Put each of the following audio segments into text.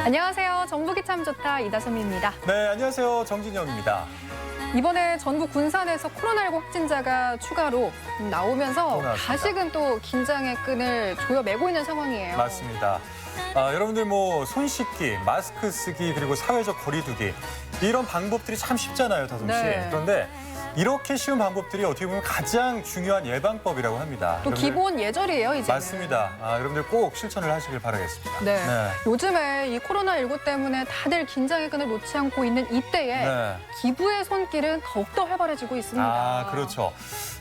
안녕하세요. 정보기 참 좋다 이다솜입니다. 네, 안녕하세요. 정진영입니다. 이번에 전국 군산에서 코로나19 확진자가 추가로 나오면서 다시금 또 긴장의 끈을 조여매고 있는 상황이에요. 맞습니다. 여러분들 손 씻기, 마스크 쓰기, 그리고 사회적 거리 두기 이런 방법들이 참 쉽잖아요, 다솜 씨. 네. 그런데 이렇게 쉬운 방법들이 어떻게 보면 가장 중요한 예방법이라고 합니다. 또 기본 예절이에요, 이제는. 맞습니다. 여러분들 꼭 실천을 하시길 바라겠습니다. 네. 요즘에 이 코로나19 때문에 다들 긴장의 끈을 놓지 않고 있는 이때에 기부의 손길은 더욱더 활발해지고 있습니다. 그렇죠.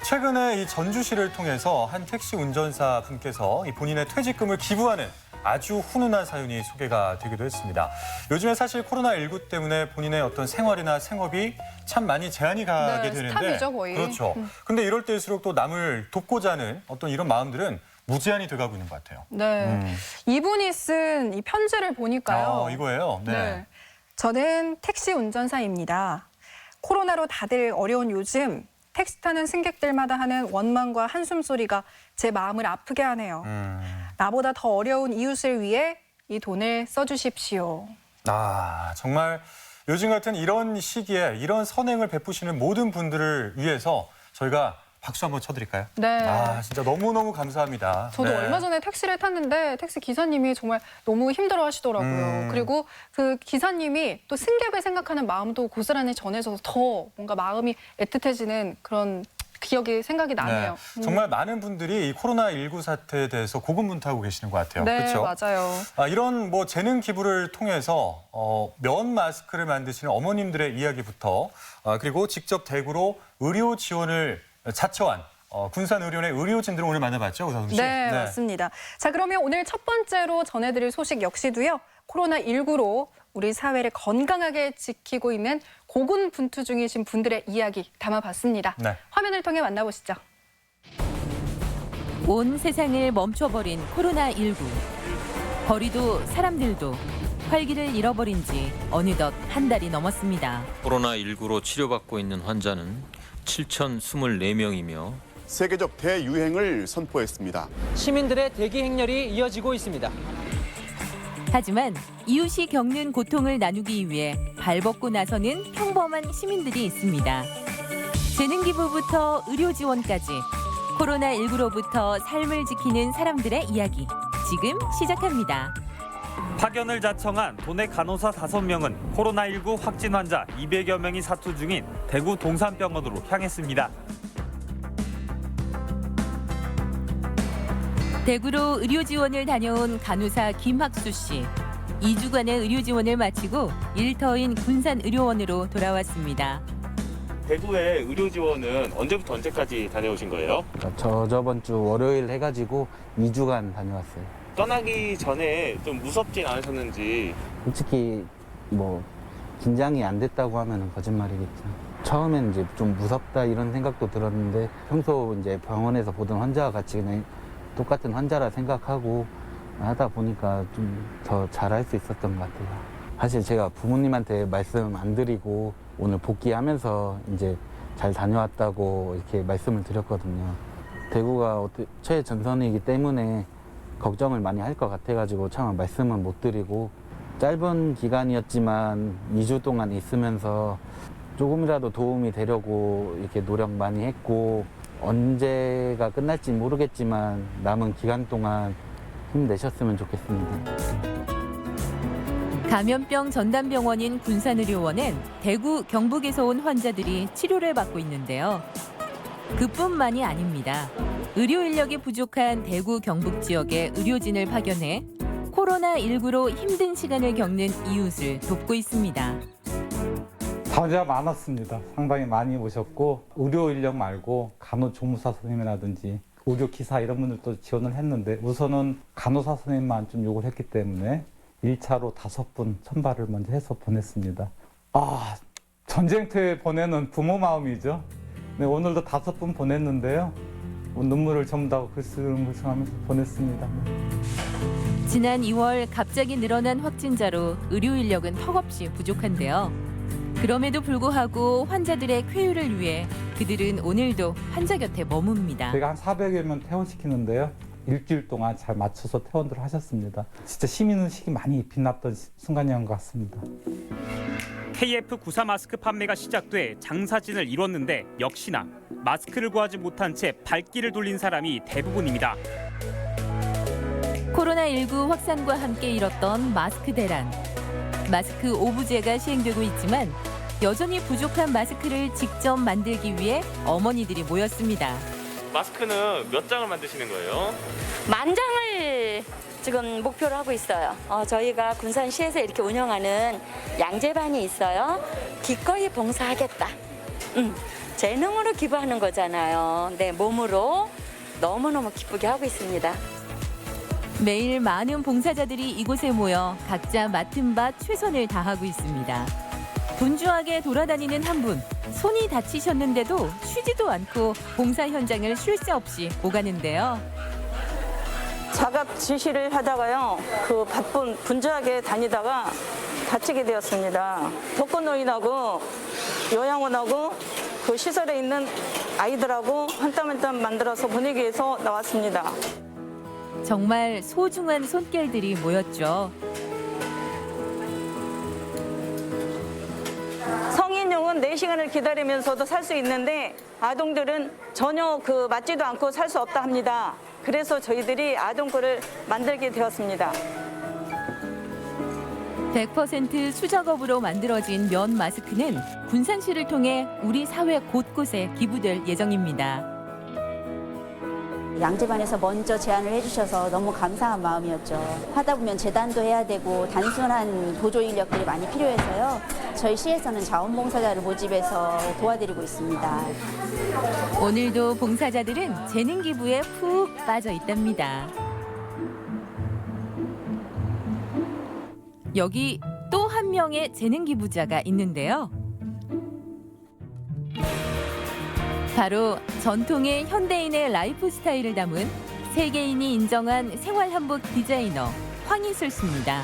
최근에 이 전주시를 통해서 한 택시 운전사 분께서 이 본인의 퇴직금을 기부하는 아주 훈훈한 사연이 소개가 되기도 했습니다. 요즘에 사실 코로나19 때문에 본인의 어떤 생활이나 생업이 참 많이 제한이 가게 되는데 스탑이죠, 거의. 그렇죠. 근데 이럴 때일수록 또 남을 돕고자 하는 어떤 이런 마음들은 무제한이 돼가고 있는 것 같아요. 네. 이분이 쓴 이 편지를 보니까요. 이거예요? 네. 저는 택시 운전사입니다. 코로나로 다들 어려운 요즘 택시 타는 승객들마다 하는 원망과 한숨 소리가 제 마음을 아프게 하네요. 나보다 더 어려운 이웃을 위해 이 돈을 써주십시오. 정말 요즘 같은 이런 시기에 이런 선행을 베푸시는 모든 분들을 위해서 저희가 박수 한번 쳐드릴까요? 네. 진짜 너무너무 감사합니다. 저도 얼마 전에 택시를 탔는데 택시 기사님이 정말 너무 힘들어 하시더라고요. 그리고 그 기사님이 또 승객을 생각하는 마음도 고스란히 전해져서 더 뭔가 마음이 애틋해지는 그런 기억이 생각이 나네요. 정말 많은 분들이 이 코로나19 사태에 대해서 고군분투하고 계시는 것 같아요. 네, 그렇죠? 맞아요. 이런 재능 기부를 통해서 면 마스크를 만드시는 어머님들의 이야기부터 그리고 직접 대구로 의료 지원을 자처한 군산의료원의 의료진들을 오늘 만나봤죠, 우선 씨? 네, 맞습니다. 자, 그러면 오늘 첫 번째로 전해드릴 소식 역시도요. 코로나19로 우리 사회를 건강하게 지키고 있는 고군분투 중이신 분들의 이야기 담아봤습니다. 네. 화면을 통해 만나보시죠. 온 세상을 멈춰버린 코로나19. 거리도 사람들도 활기를 잃어버린 지 어느덧 한 달이 넘었습니다. 코로나19로 치료받고 있는 환자는 7,024명이며 세계적 대유행을 선포했습니다. 시민들의 대기 행렬이 이어지고 있습니다. 하지만 이웃이 겪는 고통을 나누기 위해 발벗고 나서는 평범한 시민들이 있습니다. 재능 기부부터 의료 지원까지 코로나19로부터 삶을 지키는 사람들의 이야기 지금 시작합니다. 파견을 자청한 도내 간호사 5명은 코로나19 확진 환자 200여 명이 사투 중인 대구 동산병원으로 향했습니다. 대구로 의료 지원을 다녀온 간호사 김학수 씨. 2주간의 의료 지원을 마치고 일터인 군산의료원으로 돌아왔습니다. 대구의 의료 지원은 언제부터 언제까지 다녀오신 거예요? 저번 주 월요일 해가지고 2주간 다녀왔어요. 떠나기 전에 좀 무섭진 않으셨는지. 솔직히 긴장이 안 됐다고 하면 거짓말이겠죠. 처음엔 이제 좀 무섭다 이런 생각도 들었는데 평소 이제 병원에서 보던 환자와 같이 그냥 똑같은 환자라 생각하고 하다 보니까 좀 더 잘할 수 있었던 것 같아요. 사실 제가 부모님한테 말씀 안 드리고 오늘 복귀하면서 이제 잘 다녀왔다고 이렇게 말씀을 드렸거든요. 대구가 최전선이기 때문에 걱정을 많이 할 것 같아가지고 참 말씀은 못 드리고 짧은 기간이었지만 2주 동안 있으면서 조금이라도 도움이 되려고 이렇게 노력 많이 했고 언제가 끝날지 모르겠지만 남은 기간 동안 힘내셨으면 좋겠습니다. 감염병 전담병원인 군산의료원엔 대구, 경북에서 온 환자들이 치료를 받고 있는데요. 그뿐만이 아닙니다. 의료 인력이 부족한 대구, 경북 지역에 의료진을 파견해 코로나19로 힘든 시간을 겪는 이웃을 돕고 있습니다. 환자가 많았습니다. 상당히 많이 오셨고 의료 인력 말고 간호조무사 선생님이라든지 의료기사 이런 분들도 지원을 했는데 우선은 간호사 선생님만 좀 요구를 했기 때문에 1차로 5분 선발을 먼저 해서 보냈습니다. 전쟁터에 보내는 부모 마음이죠. 네, 오늘도 5분 보냈는데요. 눈물을 전부 다 글썽글썽하면서 보냈습니다. 지난 2월 갑자기 늘어난 확진자로 의료 인력은 턱없이 부족한데요. 그럼에도 불구하고 환자들의 쾌유를 위해 그들은 오늘도 환자 곁에 머뭅니다. 제가 한 400여명 퇴원시키는데요. 일주일 동안 잘 맞춰서 퇴원들을 하셨습니다. 진짜 시민의식이 많이 빛났던 순간이었던 것 같습니다. KF94 마스크 판매가 시작돼 장사진을 이뤘는데 역시나 마스크를 구하지 못한 채 발길을 돌린 사람이 대부분입니다. 코로나19 확산과 함께 일었던 마스크 대란. 마스크 오부제가 시행되고 있지만 여전히 부족한 마스크를 직접 만들기 위해 어머니들이 모였습니다. 마스크는 몇 장을 만드시는 거예요? 10,000장을 지금 목표로 하고 있어요. 저희가 군산시에서 이렇게 운영하는 양재반이 있어요. 기꺼이 봉사하겠다. 재능으로 기부하는 거잖아요. 네, 몸으로 너무너무 기쁘게 하고 있습니다. 매일 많은 봉사자들이 이곳에 모여 각자 맡은 바 최선을 다하고 있습니다. 분주하게 돌아다니는 한 분, 손이 다치셨는데도 쉬지도 않고 봉사 현장을 쉴 새 없이 오가는데요. 작업 지시를 하다가요, 바쁜 분주하게 다니다가 다치게 되었습니다. 독거노인하고 요양원하고 그 시설에 있는 아이들하고 한 땀 한 땀 만들어서 보내기 위해서 나왔습니다. 정말 소중한 손길들이 모였죠. 성인용은 4시간을 기다리면서도 살 수 있는데 아동들은 전혀 맞지도 않고 살 수 없다 합니다. 그래서 저희들이 아동 거를 만들게 되었습니다. 100% 수작업으로 만들어진 면 마스크는 군산시를 통해 우리 사회 곳곳에 기부될 예정입니다. 양재반에서 먼저 제안을 해주셔서 너무 감사한 마음이었죠. 하다 보면 재단도 해야 되고 단순한 보조 인력들이 많이 필요해서요. 저희 시에서는 자원봉사자를 모집해서 도와드리고 있습니다. 오늘도 봉사자들은 재능 기부에 푹 빠져 있답니다. 여기 또 한 명의 재능 기부자가 있는데요. 바로 전통의 현대인의 라이프 스타일을 담은 세계인이 인정한 생활 한복 디자이너 황희슬 씨입니다.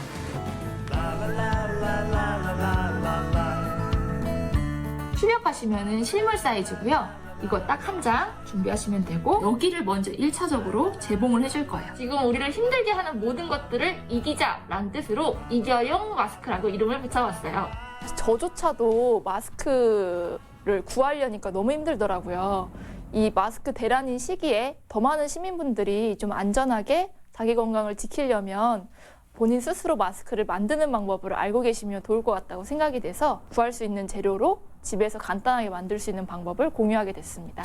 출력하시면은 실물 사이즈고요. 이거 딱 한 장 준비하시면 되고 여기를 먼저 1차적으로 재봉을 해줄 거예요. 지금 우리를 힘들게 하는 모든 것들을 이기자라는 뜻으로 이겨용 마스크라고 이름을 붙여봤어요. 저조차도 마스크를 구하려니까 너무 힘들더라고요. 이 마스크 대란인 시기에 더 많은 시민분들이 좀 안전하게 자기 건강을 지키려면 본인 스스로 마스크를 만드는 방법을 알고 계시면 좋을 것 같다고 생각이 돼서 구할 수 있는 재료로 집에서 간단하게 만들 수 있는 방법을 공유하게 됐습니다.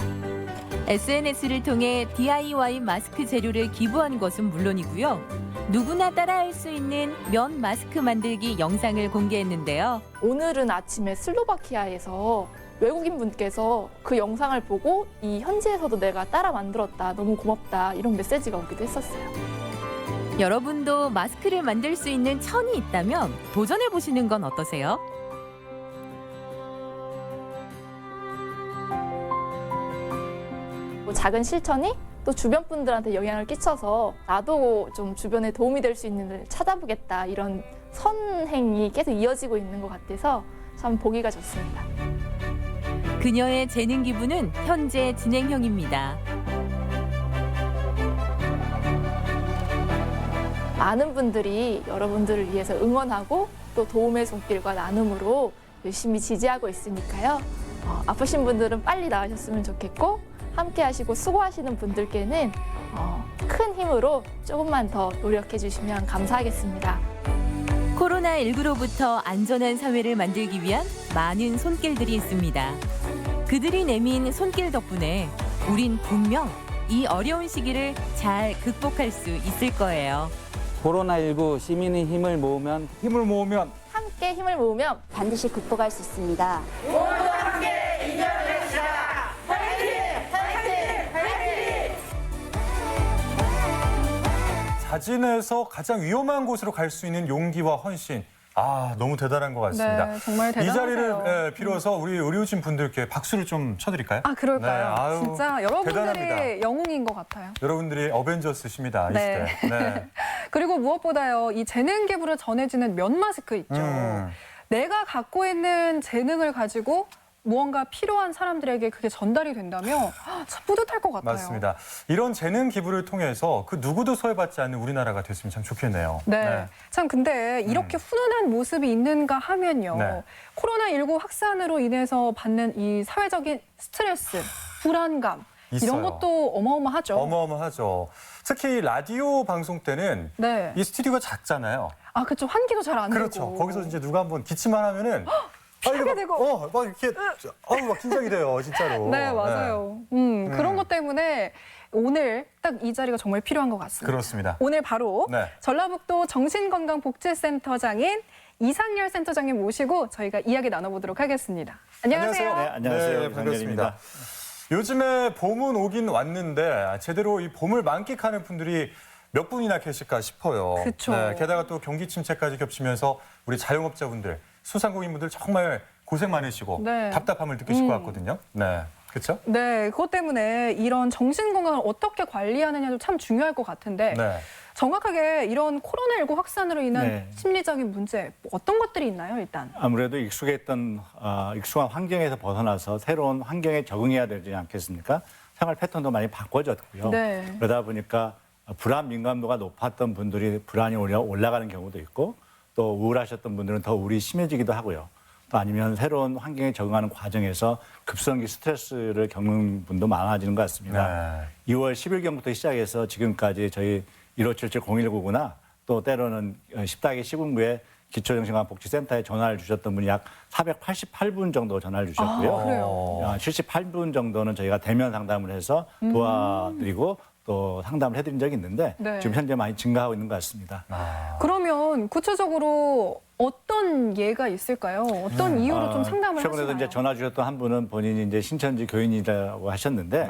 SNS를 통해 DIY 마스크 재료를 기부한 것은 물론이고요. 누구나 따라할 수 있는 면 마스크 만들기 영상을 공개했는데요. 오늘은 아침에 슬로바키아에서 외국인 분께서 그 영상을 보고 이 현지에서도 내가 따라 만들었다, 너무 고맙다 이런 메시지가 오기도 했었어요. 여러분도 마스크를 만들 수 있는 천이 있다면 도전해 보시는 건 어떠세요? 작은 실천이 또 주변 분들한테 영향을 끼쳐서 나도 좀 주변에 도움이 될 수 있는 걸 찾아보겠다 이런 선행이 계속 이어지고 있는 것 같아서 참 보기가 좋습니다. 그녀의 재능 기부는 현재 진행형입니다. 많은 분들이 여러분들을 위해서 응원하고 또 도움의 손길과 나눔으로 열심히 지지하고 있으니까요. 아프신 분들은 빨리 나으셨으면 좋겠고 함께 하시고 수고하시는 분들께는 큰 힘으로 조금만 더 노력해 주시면 감사하겠습니다. 코로나19로부터 안전한 사회를 만들기 위한 많은 손길들이 있습니다. 그들이 내민 손길 덕분에 우린 분명 이 어려운 시기를 잘 극복할 수 있을 거예요. 코로나19 시민의 힘을 모으면 함께 힘을 모으면 반드시 극복할 수 있습니다. 모두 함께 이겨냅시다. 화이팅! 화이팅! 화이팅! 자진해서 가장 위험한 곳으로 갈 수 있는 용기와 헌신. 너무 대단한 것 같습니다. 네, 정말 대단하세요. 이 자리를 빌어서 우리 의료진 분들께 박수를 좀 쳐드릴까요? 그럴까요? 네, 아유, 진짜 여러분들의 대단합니다. 영웅인 것 같아요. 여러분들이 어벤져스십니다. 이 네. 시대. 네. 그리고 무엇보다요, 이 재능 기부로 전해지는 면 마스크 있죠. 내가 갖고 있는 재능을 가지고 무언가 필요한 사람들에게 그게 전달이 된다면 참 뿌듯할 것 같아요. 맞습니다. 이런 재능 기부를 통해서 그 누구도 소외받지 않는 우리나라가 됐으면 참 좋겠네요. 네. 참 근데 이렇게 훈훈한 모습이 있는가 하면요. 네. 코로나19 확산으로 인해서 받는 이 사회적인 스트레스, 불안감 있어요. 이런 것도 어마어마하죠. 어마어마하죠. 특히 라디오 방송 때는 네. 이 스튜디오가 작잖아요. 아, 그렇죠. 환기도 잘 안 그렇죠. 되고. 거기서 이제 누가 한번 기침만 하면은 피하게 되고. 막 이렇게 막 긴장이 돼요, 진짜로. 네, 맞아요. 그런 것 때문에 오늘 딱 이 자리가 정말 필요한 것 같습니다. 그렇습니다. 오늘 바로 네. 전라북도 정신건강복지센터장인 이상열 센터장님 모시고 저희가 이야기 나눠보도록 하겠습니다. 안녕하세요. 네, 안녕하세요. 네, 반갑습니다. 요즘에 봄은 오긴 왔는데 제대로 이 봄을 만끽하는 분들이 몇 분이나 계실까 싶어요. 그쵸. 네, 게다가 또 경기 침체까지 겹치면서 우리 자영업자분들, 소상공인분들 정말 고생 많으시고 네. 답답함을 느끼실 것 같거든요. 네, 그렇죠? 네, 그것 때문에 이런 정신 건강을 어떻게 관리하느냐도 참 중요할 것 같은데 네. 정확하게 이런 코로나19 확산으로 인한 네. 심리적인 문제 어떤 것들이 있나요, 일단? 아무래도 익숙한 환경에서 벗어나서 새로운 환경에 적응해야 되지 않겠습니까? 생활 패턴도 많이 바꿔졌고요. 네. 그러다 보니까 불안 민감도가 높았던 분들이 불안이 올라가는 경우도 있고 또 우울하셨던 분들은 더 우울이 심해지기도 하고요. 또 아니면 새로운 환경에 적응하는 과정에서 급성기 스트레스를 겪는 분도 많아지는 것 같습니다. 네. 2월 10일경부터 시작해서 지금까지 저희 1577-0199나 또 때로는 10-1 시군구에 기초정신건강복지센터에 전화를 주셨던 분이 약 488분 정도 전화를 주셨고요. 아, 그래요? 78분 정도는 저희가 대면 상담을 해서 도와드리고 또 상담을 해드린 적이 있는데 네. 지금 현재 많이 증가하고 있는 것 같습니다. 그러면 구체적으로 어떤 예가 있을까요? 어떤 이유로 좀 상담을 최근에도 하시나요? 이제 전화 주셨던 한 분은 본인이 이제 신천지 교인이라고 하셨는데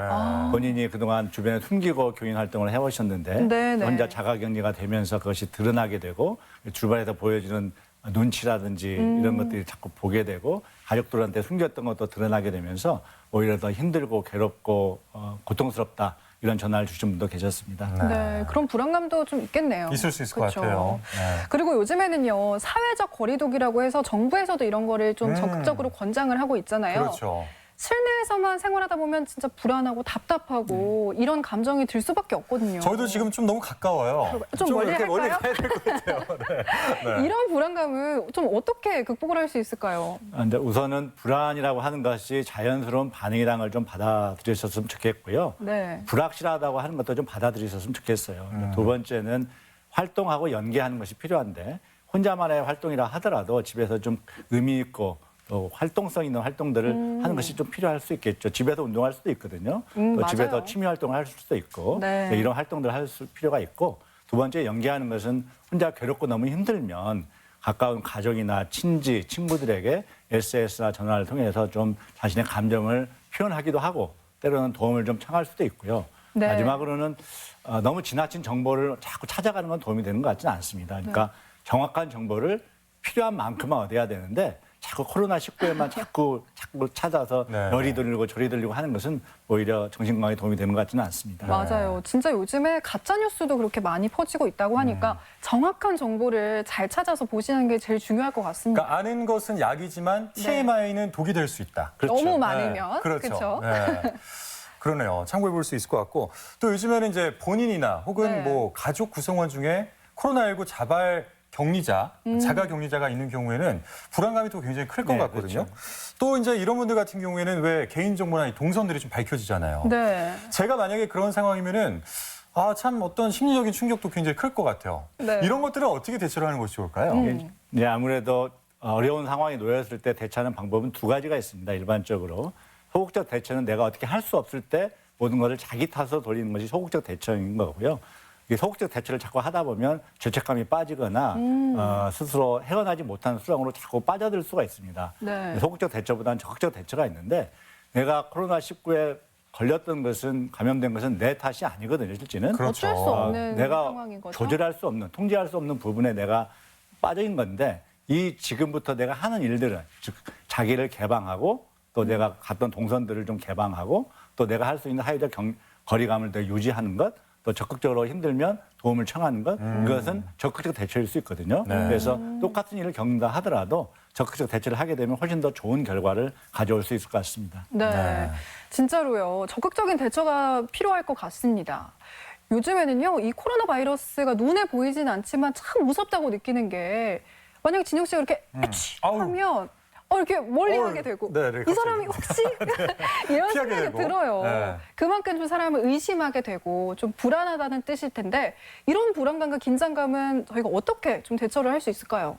본인이 그동안 주변에 숨기고 교인 활동을 해오셨는데 네네. 혼자 자가격리가 되면서 그것이 드러나게 되고 주변에서 보여주는 눈치라든지 이런 것들이 자꾸 보게 되고 가족들한테 숨겼던 것도 드러나게 되면서 오히려 더 힘들고 괴롭고 고통스럽다. 이런 전화를 주신 분도 계셨습니다. 네, 그런 불안감도 좀 있겠네요. 있을 수 있을 그렇죠. 것 같아요. 네. 그리고 요즘에는요, 사회적 거리두기라고 해서 정부에서도 이런 거를 좀 적극적으로 권장을 하고 있잖아요. 그렇죠. 실내에서만 생활하다 보면 진짜 불안하고 답답하고 이런 감정이 들 수밖에 없거든요. 저희도 지금 좀 너무 가까워요. 좀 멀리 이렇게 멀리 할까요? 가야 될 것 같아요. 네. 네. 이런 불안감을 좀 어떻게 극복을 할 수 있을까요? 근데 우선은 불안이라고 하는 것이 자연스러운 반응이라는 걸 좀 받아들이셨으면 좋겠고요. 네. 불확실하다고 하는 것도 좀 받아들이셨으면 좋겠어요. 두 번째는 활동하고 연계하는 것이 필요한데 혼자만의 활동이라 하더라도 집에서 좀 의미 있고 또 활동성 있는 활동들을 하는 것이 좀 필요할 수 있겠죠. 집에서 운동할 수도 있거든요. 또 맞아요. 집에서 취미 활동을 할 수도 있고 네. 이런 활동들을 할 필요가 있고 두 번째 연계하는 것은 혼자 괴롭고 너무 힘들면 가까운 가족이나 친지, 친구들에게 SNS나 전화를 통해서 좀 자신의 감정을 표현하기도 하고 때로는 도움을 좀 청할 수도 있고요. 네. 마지막으로는 너무 지나친 정보를 자꾸 찾아가는 건 도움이 되는 것 같지는 않습니다. 그러니까 정확한 정보를 필요한 만큼만 얻어야 되는데 자꾸 코로나19에만 자꾸 찾아서 열이 들리고 저리 들리고 하는 것은 오히려 정신건강에 도움이 되는 것 같지는 않습니다. 맞아요. 진짜 요즘에 가짜뉴스도 그렇게 많이 퍼지고 있다고 하니까 정확한 정보를 잘 찾아서 보시는 게 제일 중요할 것 같습니다. 그러니까 아는 것은 약이지만 TMI는 독이 될 수 있다. 그렇죠. 너무 많으면. 그렇죠. 네. 그러네요. 참고해 볼 수 있을 것 같고 또 요즘에는 이제 본인이나 혹은 네. 뭐 가족 구성원 중에 코로나19 자발 격리자, 자가 격리자가 있는 경우에는 불안감이 또 굉장히 클 것 네, 같거든요. 그렇죠. 또 이제 이런 분들 같은 경우에는 왜 개인정보나 동선들이 좀 밝혀지잖아요. 네. 제가 만약에 그런 상황이면은 참 어떤 심리적인 충격도 굉장히 클 것 같아요. 네. 이런 것들은 어떻게 대처를 하는 것이 좋을까요? 네, 아무래도 어려운 상황에 놓였을 때 대처하는 방법은 두 가지가 있습니다. 일반적으로 소극적 대처는 내가 어떻게 할 수 없을 때 모든 것을 자기 탓으로 돌리는 것이 소극적 대처인 거고요. 이 소극적 대처를 자꾸 하다 보면 죄책감이 빠지거나 스스로 헤어나지 못하는 수렁으로 자꾸 빠져들 수가 있습니다. 네. 소극적 대처보다는 적극적 대처가 있는데 내가 코로나19에 걸렸던 것은 감염된 것은 내 탓이 아니거든요. 실제는 그렇죠. 어쩔 수 없는 내가 상황인 거죠. 조절할 수 없는, 통제할 수 없는 부분에 내가 빠진 건데 이 지금부터 내가 하는 일들은 즉 자기를 개방하고 또 내가 갔던 동선들을 좀 개방하고 또 내가 할 수 있는 사회적 거리감을 더 유지하는 것, 또 적극적으로 힘들면 도움을 청하는 것, 이것은 적극적 대처일 수 있거든요. 네. 그래서 똑같은 일을 겪는다 하더라도 적극적 대처를 하게 되면 훨씬 더 좋은 결과를 가져올 수 있을 것 같습니다. 네. 진짜로요. 적극적인 대처가 필요할 것 같습니다. 요즘에는요, 이 코로나 바이러스가 눈에 보이진 않지만 참 무섭다고 느끼는 게 만약에 진영 씨가 이렇게 에취 하면 이렇게 멀리 가게 되고 네, 네, 이 사람이 혹시 이런 피하게 생각이 되고. 들어요. 네. 그만큼 좀 사람을 의심하게 되고 좀 불안하다는 뜻일 텐데 이런 불안감과 긴장감은 저희가 어떻게 좀 대처를 할 수 있을까요?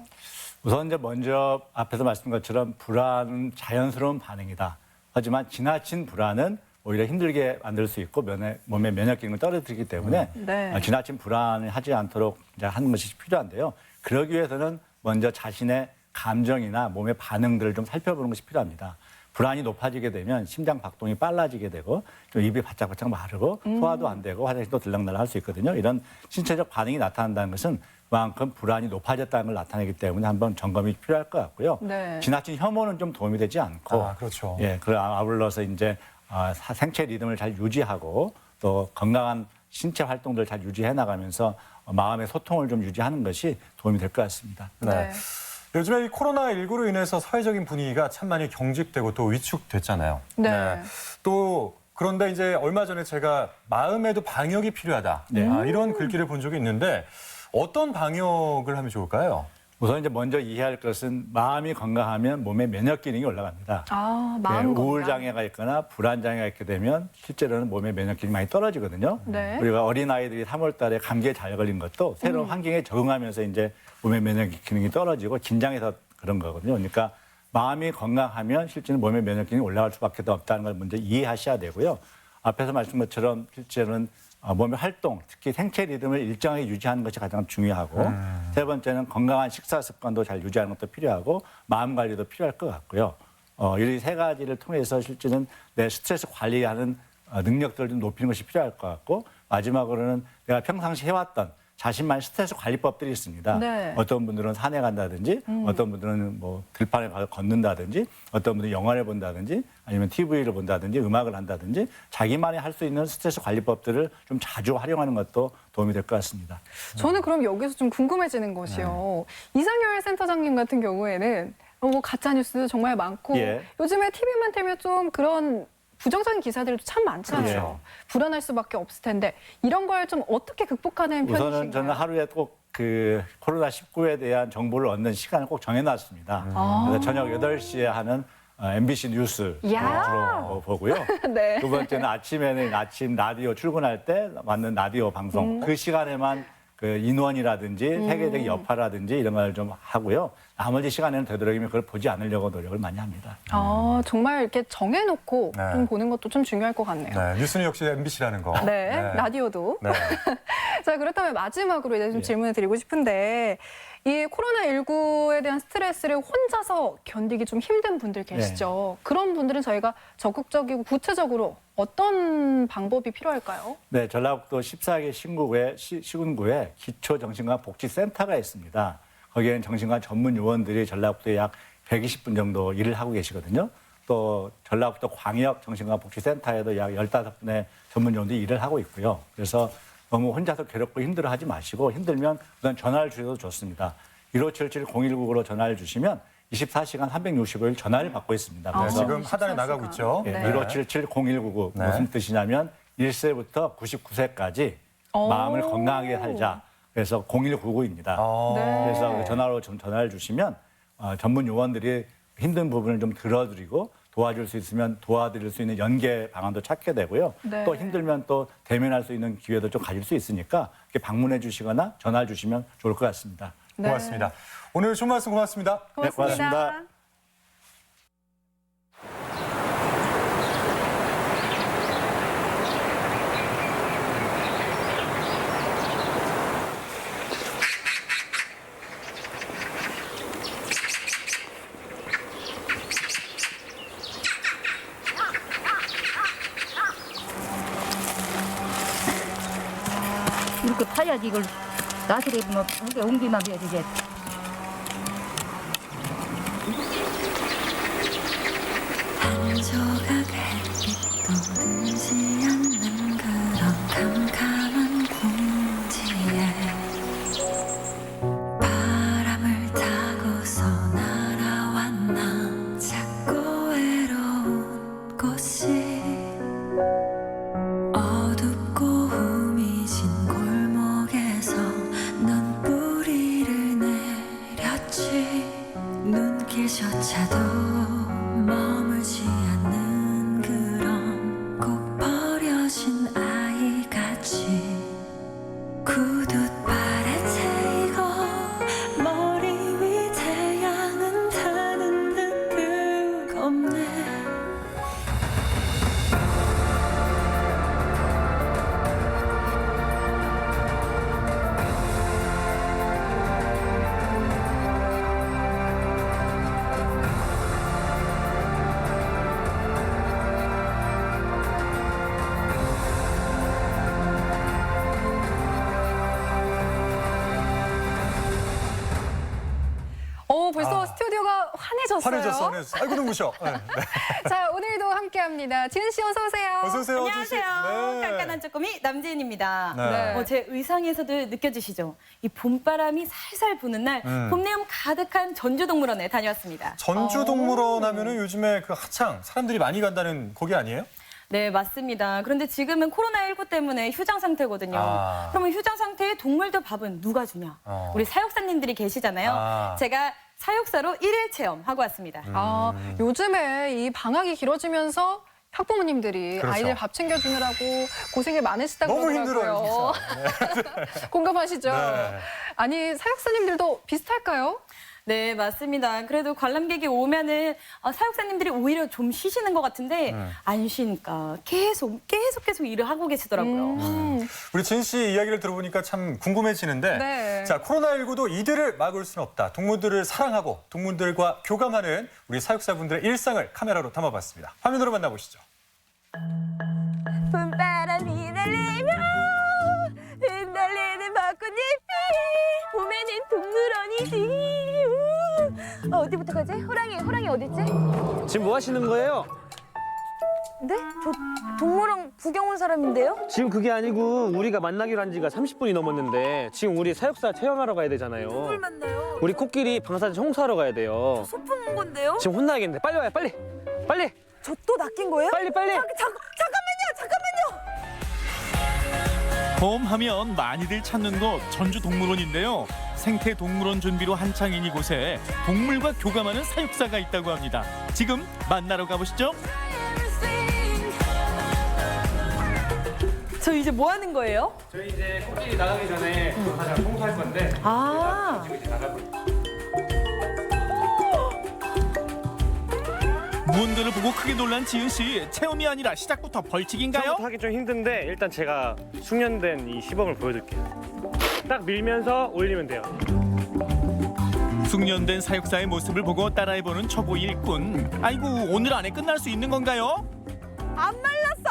우선 이제 먼저 앞에서 말씀드린 것처럼 불안은 자연스러운 반응이다. 하지만 지나친 불안은 오히려 힘들게 만들 수 있고 몸의 면역 기능을 떨어뜨리기 때문에 네. 지나친 불안을 하지 않도록 이제 하는 것이 필요한데요. 그러기 위해서는 먼저 자신의 감정이나 몸의 반응들을 좀 살펴보는 것이 필요합니다. 불안이 높아지게 되면 심장 박동이 빨라지게 되고 좀 입이 바짝바짝 마르고 소화도 안 되고 화장실도 들락날락 할 수 있거든요. 이런 신체적 반응이 나타난다는 것은 그만큼 불안이 높아졌다는 걸 나타내기 때문에 한번 점검이 필요할 것 같고요. 네. 지나친 혐오는 좀 도움이 되지 않고 그렇죠. 예, 그 아울러서 이제 생체 리듬을 잘 유지하고 또 건강한 신체 활동들을 잘 유지해 나가면서 마음의 소통을 좀 유지하는 것이 도움이 될 것 같습니다. 네. 요즘에 이 코로나19로 인해서 사회적인 분위기가 참 많이 경직되고 또 위축됐잖아요. 네. 또 그런데 이제 얼마 전에 제가 마음에도 방역이 필요하다. 이런 글귀를 본 적이 있는데 어떤 방역을 하면 좋을까요? 우선 이제 먼저 이해할 것은 마음이 건강하면 몸의 면역 기능이 올라갑니다. 마음 건강. 우울 장애가 있거나 불안 장애가 있게 되면 실제로는 몸의 면역 기능이 많이 떨어지거든요. 네. 우리가 어린 아이들이 3월 달에 감기에 잘 걸린 것도 새로운 환경에 적응하면서 이제 몸의 면역 기능이 떨어지고 긴장해서 그런 거거든요. 그러니까 마음이 건강하면 실제는 몸의 면역 기능이 올라갈 수밖에 없다는 걸 먼저 이해하셔야 되고요. 앞에서 말씀드린 것처럼 실제는 몸의 활동, 특히 생체 리듬을 일정하게 유지하는 것이 가장 중요하고 세 번째는 건강한 식사 습관도 잘 유지하는 것도 필요하고 마음 관리도 필요할 것 같고요. 이 세 가지를 통해서 실제는 내 스트레스 관리하는 능력들을 좀 높이는 것이 필요할 것 같고 마지막으로는 내가 평상시 해왔던 자신만의 스트레스 관리법들이 있습니다. 네. 어떤 분들은 산에 간다든지 어떤 분들은 뭐 들판에 가서 걷는다든지 어떤 분들은 영화를 본다든지 아니면 TV를 본다든지 음악을 한다든지 자기만이 할 수 있는 스트레스 관리법들을 좀 자주 활용하는 것도 도움이 될 것 같습니다. 저는 그럼 여기서 좀 궁금해지는 것이요. 이상열 센터장님 같은 경우에는 뭐 가짜 뉴스도 정말 많고 예. 요즘에 TV만 틀면 좀 그런 부정적인 기사들도 참 많잖아요. 불안할 수밖에 없을 텐데 이런 걸 좀 어떻게 극복하는 편이신가요? 우선은 저는 하루에 꼭 그 코로나19에 대한 정보를 얻는 시간을 꼭 정해놨습니다. 그래서 저녁 8시에 하는 MBC 뉴스 주로 보고요. 네. 두 번째는 아침에는 아침 라디오 출근할 때 맞는 라디오 방송 그 시간에만 그 인원이라든지 세계적 여파라든지 이런 걸 좀 하고요. 나머지 시간에는 되도록이면 그걸 보지 않으려고 노력을 많이 합니다. 정말 이렇게 정해놓고 좀 보는 것도 좀 중요할 것 같네요. 네, 뉴스는 역시 MBC라는 거. 네, 라디오도. 네. 자, 그렇다면 마지막으로 이제 좀 질문을 드리고 싶은데 이 코로나19에 대한 스트레스를 혼자서 견디기 좀 힘든 분들 계시죠? 그런 분들은 저희가 적극적이고 구체적으로 어떤 방법이 필요할까요? 네, 전라북도 14개 시군구에 기초정신건강복지센터가 있습니다. 거기에는 정신과 전문 요원들이 전라북도에 약 120분 정도 일을 하고 계시거든요. 또 전라북도 광역정신건강복지센터에도 약 15분의 전문 요원들이 일을 하고 있고요. 그래서 너무 혼자서 괴롭고 힘들어하지 마시고 힘들면 우선 전화를 주셔도 좋습니다. 1577-0199로 전화를 주시면 24시간 365일 전화를 받고 있습니다. 그래서 지금 하단에 나가고 있죠. 네. 1577-0199 무슨 뜻이냐면 1세부터 99세까지 마음을 건강하게 살자. 그래서 0199입니다. 그래서 전화로 좀 전화를 주시면 전문 요원들이 힘든 부분을 좀 들어드리고 도와줄 수 있으면 도와드릴 수 있는 연계 방안도 찾게 되고요. 또 힘들면 또 대면할 수 있는 기회도 좀 가질 수 있으니까 이렇게 방문해 주시거나 전화를 주시면 좋을 것 같습니다. 고맙습니다. 오늘 좋은 말씀 고맙습니다. 네, 고맙습니다. 이렇게 파야지 이걸 나스레 뭐 무게 옮기만 해야 되겠. 한 조각 햇빛도 들지 않는 그런 캄캄한 공지에 바람을 타고서 날아와 스튜디오가 환해졌어요. 환해졌어. 아이고 눈부셔. 네. 자, 오늘도 함께합니다. 지은 씨 어서 오세요. 어서 오세요. 안녕하세요. 네. 깐깐한 쪼꼬미 남지은입니다. 네. 제 의상에서도 느껴지시죠? 이 봄바람이 살살 부는 날 봄내음 가득한 전주동물원에 다녀왔습니다. 전주동물원 하면은 요즘에 그 한창 사람들이 많이 간다는 거기 아니에요? 네, 맞습니다. 그런데 지금은 코로나19 때문에 휴장 상태거든요. 그러면 휴장 상태에 동물들 밥은 누가 주냐? 우리 사육사님들이 계시잖아요. 제가 사육사로 1일 체험하고 왔습니다. 요즘에 이 방학이 길어지면서 학부모님들이 그렇죠. 아이들 밥 챙겨주느라고 고생이 많으시다고 너무 그러더라고요. 힘들어요. 공감하시죠? 네. 아니, 사육사님들도 비슷할까요? 네, 맞습니다. 그래도 관람객이 오면은 사육사님들이 오히려 좀 쉬시는 것 같은데 안 쉬니까 계속 일을 하고 계시더라고요. 우리 진 씨 이야기를 들어보니까 참 궁금해지는데 네. 자, 코로나19도 이들을 막을 수는 없다. 동물들을 사랑하고 동물들과 교감하는 우리 사육사분들의 일상을 카메라로 담아봤습니다. 화면으로 만나보시죠. 봄바람이 날리며 흩날리는 벚꽃잎이 봄에는 동물원이지. 어디부터 가지? 호랑이 어딨지? 지금 뭐 하시는 거예요? 네? 저 동물원 구경 온 사람인데요? 지금 그게 아니고 우리가 만나기로 한 지가 30분이 넘었는데 지금 우리 사육사 체험하러 가야 되잖아요. 누굴 만나요? 우리 코끼리 방사제 청소하러 가야 돼요. 소풍 온 건데요? 지금 혼나야겠는데 빨리 와요, 빨리. 빨리. 저 또 낚인 거예요? 빨리. 잠깐만요. 봄 하면 많이들 찾는 곳 전주동물원인데요. 생태동물원 준비로 한창인 이곳에 동물과 교감하는 사육사가 있다고 합니다. 지금 만나러 가보시죠. 저 이제 뭐 하는 거예요? 저희 이제 코끼리 나가기 전에 가장 청소할 건데. 무언가를 보고 크게 놀란 지은 씨, 체험이 아니라 시작부터 벌칙인가요? 처음부터 하기 좀 힘든데 일단 제가 숙련된 이 시범을 보여드릴게요. 딱 밀면서 올리면 돼요. 숙련된 사육사의 모습을 보고 따라해보는 초보 일꾼. 아이고, 오늘 안에 끝날 수 있는 건가요? 안 말랐어.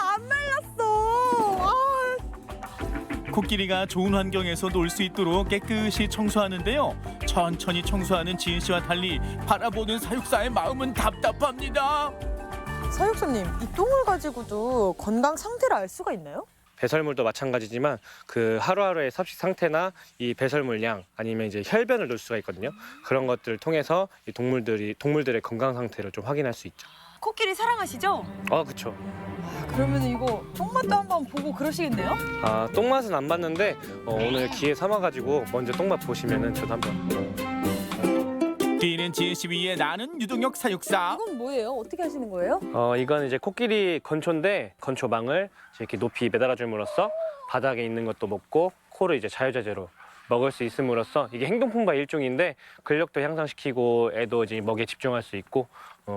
코끼리가 좋은 환경에서 놀 수 있도록 깨끗이 청소하는데요. 천천히 청소하는 지은 씨와 달리 바라보는 사육사의 마음은 답답합니다. 사육사님, 이 똥을 가지고도 건강 상태를 알 수가 있나요? 배설물도 마찬가지지만 그 하루하루의 섭식 상태나 이 배설물 양 아니면 이제 혈변을 놓을 수가 있거든요. 그런 것들을 통해서 이 동물들의 건강 상태를 좀 확인할 수 있죠. 코끼리 사랑하시죠? 그렇죠. 그러면 이거 똥맛도 한번 보고 그러시겠네요? 똥맛은 안 봤는데 오늘 기회 삼아가지고 먼저 똥맛 보시면은 저도 한번. 뛰는 지은 씨 위에 나는 유동혁 사육사. 이건 뭐예요? 어떻게 하시는 거예요? 이건 이제 코끼리 건초인데 건초망을 이렇게 높이 매달아 줌으로써 바닥에 있는 것도 먹고 코를 이제 자유자재로 먹을 수 있음으로써 이게 행동풍바의 일종인데 근력도 향상시키고 애도 이제 먹이에 집중할 수 있고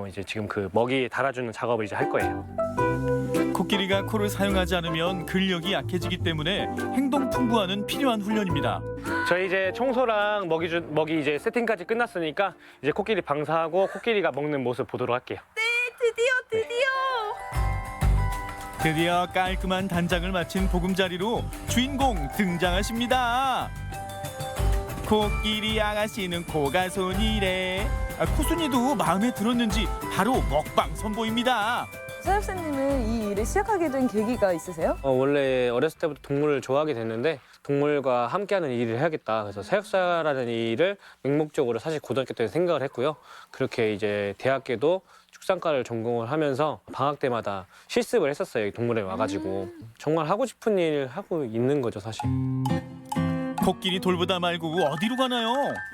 이제 지금 그 먹이 달아주는 작업을 이제 할 거예요. 코끼리가 코를 사용하지 않으면 근력이 약해지기 때문에 행동풍부화는 필요한 훈련입니다. 저희 이제 청소랑 먹이 이제 세팅까지 끝났으니까 이제 코끼리 방사하고 코끼리가 먹는 모습 보도록 할게요. 네, 드디어 깔끔한 단장을 마친 보금자리로 주인공 등장하십니다. 코끼리 아가씨는 코가 손이래. 코순이도 마음에 들었는지 바로 먹방 선보입니다. 사육사님은 이 일을 시작하게 된 계기가 있으세요? 원래 어렸을 때부터 동물을 좋아하게 됐는데 동물과 함께하는 일을 해야겠다. 그래서 사육사라는 일을 맹목적으로 사실 고등학교 때 생각을 했고요. 그렇게 이제 대학교도 축산과를 전공을 하면서 방학 때마다 실습을 했었어요. 동물에 와가지고. 정말 하고 싶은 일 하고 있는 거죠, 사실. 코끼리 돌보다 말고 어디로 가나요?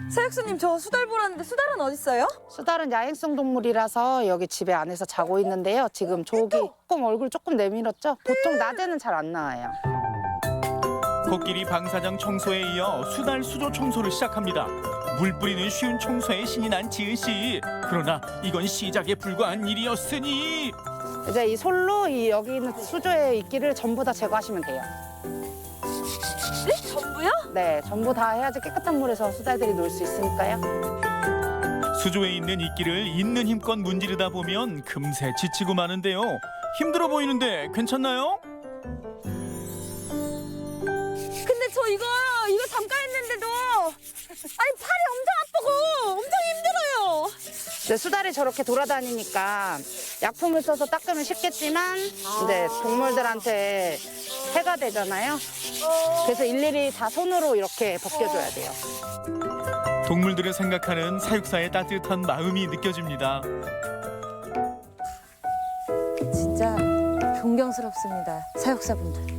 사육사님, 저 수달 보라는데 수달은 어디 있어요? 수달은 야행성 동물이라서 여기 집에 안에서 자고 있는데요. 지금 저기 조금 얼굴 조금 내밀었죠? 보통 낮에는 잘 안 나와요. 코끼리 방사장 청소에 이어 수달 수조 청소를 시작합니다. 물 뿌리는 쉬운 청소에 신이 난 지은 씨. 그러나 이건 시작에 불과한 일이었으니 이제 이 솔로 여기 있는 수조의 이끼를 전부 다 제거하시면 돼요. 네? 전부요? 네, 전부 다 해야지 깨끗한 물에서 수달들이 놀 수 있으니까요. 수조에 있는 이끼를 있는 힘껏 문지르다 보면 금세 지치고 마는데요. 힘들어 보이는데 괜찮나요? 근데 저 이거 잠깐 했는데도 팔이 엄청 아프고 엄청 힘들어요. 이제 수달이 저렇게 돌아다니니까 약품을 써서 닦으면 쉽겠지만 이제 동물들한테 해가 되잖아요. 그래서 일일이 다 손으로 이렇게 벗겨줘야 돼요. 동물들을 생각하는 사육사의 따뜻한 마음이 느껴집니다. 진짜 존경스럽습니다. 사육사분들.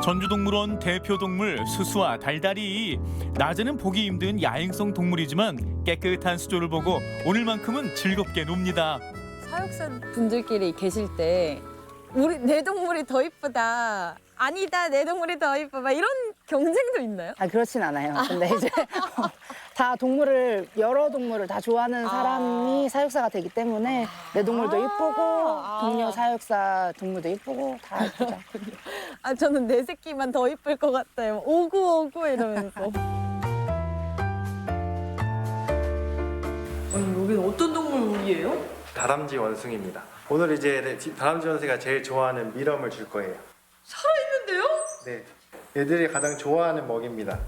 전주동물원 대표 동물 수수와 달달이. 낮에는 보기 힘든 야행성 동물이지만 깨끗한 수조를 보고 오늘만큼은 즐겁게 놉니다. 사육사 분들끼리 계실 때 내 동물이 더 이쁘다. 아니다, 내 동물이 더 이뻐. 막 이런 경쟁도 있나요? 아, 그렇진 않아요. 근데 이제 다 여러 동물을 다 좋아하는 사람이 사육사가 되기 때문에 내 동물도 이쁘고 동료 사육사 동물도 이쁘고 다 이쁘죠. 아, 저는 내 새끼만 더 이쁠 것 같아요. 오구 이러면서. 아니, 여기는 어떤 동물이에요? 다람쥐 원숭이입니다. 오늘 이제 다람쥐 원숭이가 제일 좋아하는 미럼을 줄 거예요. 살아있는데요? 네, 얘들이 가장 좋아하는 먹입니다.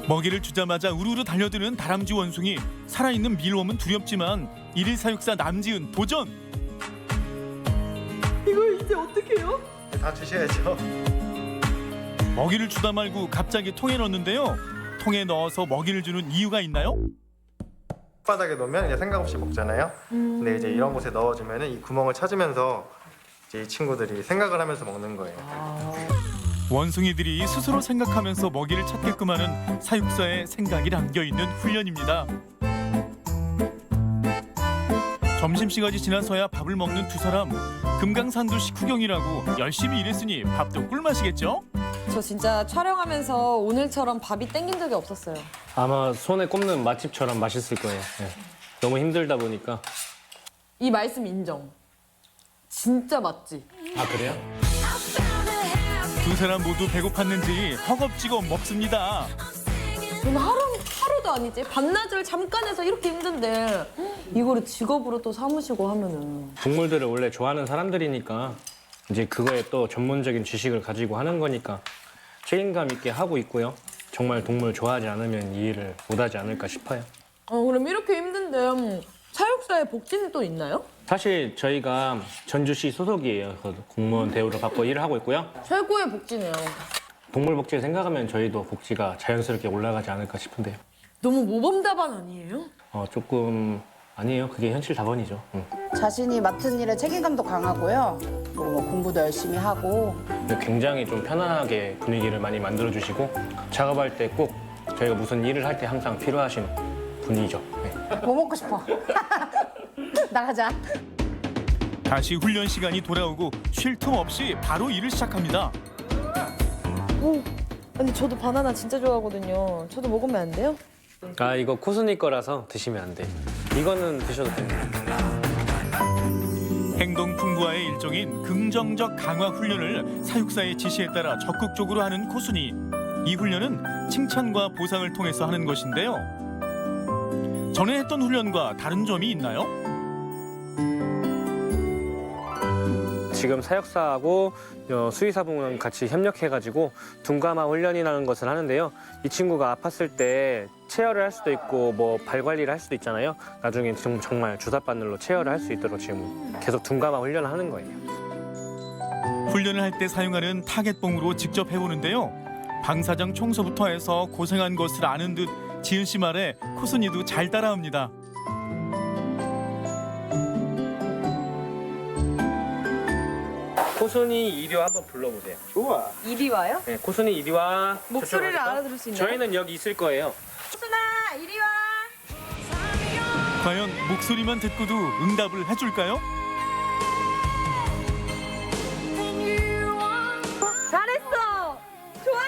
먹이를 주자마자 우르르 달려드는 다람쥐 원숭이. 살아있는 밀웜은 두렵지만 일일 사육사 남지은 도전! 이걸 이제 어떻게 해요? 다 주셔야죠. 먹이를 주다 말고 갑자기 통에 넣는데요. 통에 넣어서 먹이를 주는 이유가 있나요? 바닥에 놓으면 이제 생각 없이 먹잖아요. 근데 이제 이런 곳에 넣어주면 이 구멍을 찾으면서 이제 이 친구들이 생각을 하면서 먹는 거예요. 원숭이들이 스스로 생각하면서 먹이를 찾게끔 하는 사육사의 생각이 담겨있는 훈련입니다. 점심시간이 지나서야 밥을 먹는 두 사람. 금강산도 식후경이라고 열심히 일했으니 밥도 꿀맛이겠죠? 저 진짜 촬영하면서 오늘처럼 밥이 땡긴 적이 없었어요. 아마 손에 꼽는 맛집처럼 맛있을 거예요. 네. 너무 힘들다 보니까. 이 말씀 인정. 진짜 맞지? 아, 그래요? 두 사람 모두 배고팠는지 허겁지겁 먹습니다. 저는 하루도 아니지. 반나절 잠깐 해서 이렇게 힘든데 이거를 직업으로 또 삼으시고 하면은. 동물들을 원래 좋아하는 사람들이니까 이제 그거에 또 전문적인 지식을 가지고 하는 거니까 책임감 있게 하고 있고요. 정말 동물 좋아하지 않으면 이 일을 못하지 않을까 싶어요. 그럼 이렇게 힘든데 사육사의 복지는 또 있나요? 사실 저희가 전주시 소속이에요. 공무원 대우를 받고 일을 하고 있고요. 최고의 복지네요. 동물 복지를 생각하면 저희도 복지가 자연스럽게 올라가지 않을까 싶은데요. 너무 모범 답안 아니에요? 조금 아니에요. 그게 현실 답안이죠. 자신이 맡은 일에 책임감도 강하고요. 그리고 뭐 공부도 열심히 하고. 굉장히 좀 편안하게 분위기를 많이 만들어주시고 작업할 때 꼭 저희가 무슨 일을 할 때 항상 필요하신 분이죠. 네. 뭐 먹고 싶어? 나가자. 다시 훈련 시간이 돌아오고 쉴 틈 없이 바로 일을 시작합니다. 아니 저도 바나나 진짜 좋아하거든요. 저도 먹으면 안 돼요? 아, 이거 코스니 거라서 드시면 안 돼요. 이거는 드셔도 됩니다. 행동 풍부화의 일종인 긍정적 강화 훈련을 사육사의 지시에 따라 적극적으로 하는 코순이. 이 훈련은 칭찬과 보상을 통해서 하는 것인데요. 전에 했던 훈련과 다른 점이 있나요? 지금 사육사하고 수의사분은 같이 협력해가지고 둔감화 훈련이라는 것을 하는데요. 이 친구가 아팠을 때 체열을 할 수도 있고 뭐 발 관리를 할 수도 있잖아요. 나중에 정말 주사바늘로 체열을 할 수 있도록 지금 계속 둔감화 훈련을 하는 거예요. 훈련을 할 때 사용하는 타겟봉으로 직접 해보는데요. 방사장 청소부터 해서 고생한 것을 아는 듯 지은 씨 말에 코순이도 잘 따라합니다. 코순이 이리 와 한번 불러보세요. 좋아. 이리 와요? 네, 코순이 이리 와. 목소리를 저쪽으로 알아들을 수 있나요? 저희는 여기 있을 거예요. 코순아 이리 와. 과연 목소리만 듣고도 응답을 해줄까요? 잘했어. 좋아.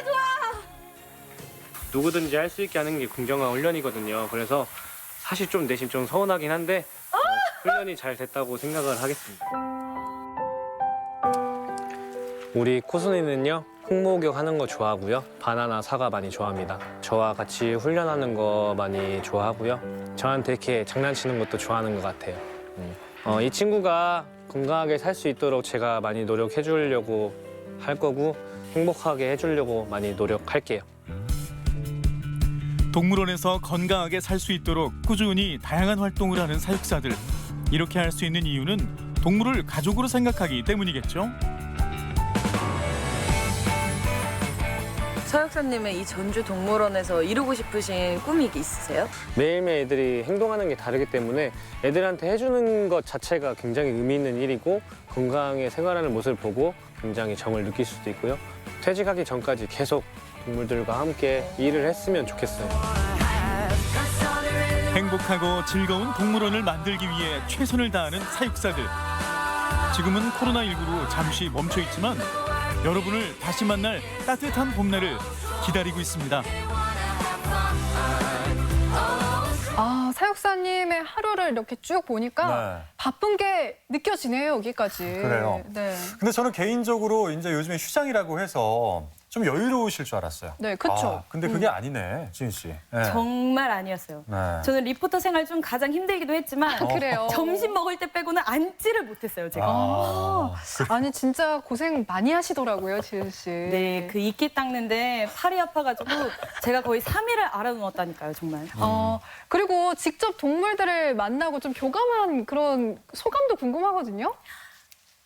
누구든지 할 수 있게 하는 게 긍정화 훈련이거든요. 그래서 사실 좀 내심 좀 서운하긴 한데 훈련이 잘 됐다고 생각을 하겠습니다. 우리 코순이는요, 흙목욕 하는 거 좋아하고요. 바나나, 사과 많이 좋아합니다. 저와 같이 훈련하는 거 많이 좋아하고요. 저한테 이렇게 장난치는 것도 좋아하는 것 같아요. 이 친구가 건강하게 살 수 있도록 제가 많이 노력해 주려고 할 거고 행복하게 해주려고 많이 노력할게요. 동물원에서 건강하게 살 수 있도록 꾸준히 다양한 활동을 하는 사육사들. 이렇게 할 수 있는 이유는 동물을 가족으로 생각하기 때문이겠죠. 서역사님의 이 전주 동물원에서 이루고 싶으신 꿈이 있으세요? 매일매일 애들이 행동하는 게 다르기 때문에 애들한테 해주는 것 자체가 굉장히 의미 있는 일이고 건강하게 생활하는 모습을 보고 굉장히 정을 느낄 수도 있고요. 퇴직하기 전까지 계속 동물들과 함께 일을 했으면 좋겠어요. 행복하고 즐거운 동물원을 만들기 위해 최선을 다하는 사육사들. 지금은 코로나19로 잠시 멈춰 있지만 여러분을 다시 만날 따뜻한 봄날을 기다리고 있습니다. 아, 사육사님의 하루를 이렇게 쭉 보니까 네. 바쁜 게 느껴지네요, 여기까지. 그래요. 네. 근데 저는 개인적으로 이제 요즘에 휴장이라고 해서 좀 여유로우실 줄 알았어요. 네, 그쵸. 근데 그게 아니네, 지은 씨. 네. 정말 아니었어요. 네. 저는 리포터 생활 중 가장 힘들기도 했지만 그래요? 점심 먹을 때 빼고는 앉지를 못했어요, 제가. 아니, 진짜 고생 많이 하시더라고요, 지은 씨. 네, 그 이끼 닦는데 팔이 아파가지고 제가 거의 3일을 알아누웠다니까요, 정말. 그리고 직접 동물들을 만나고 좀 교감한 그런 소감도 궁금하거든요.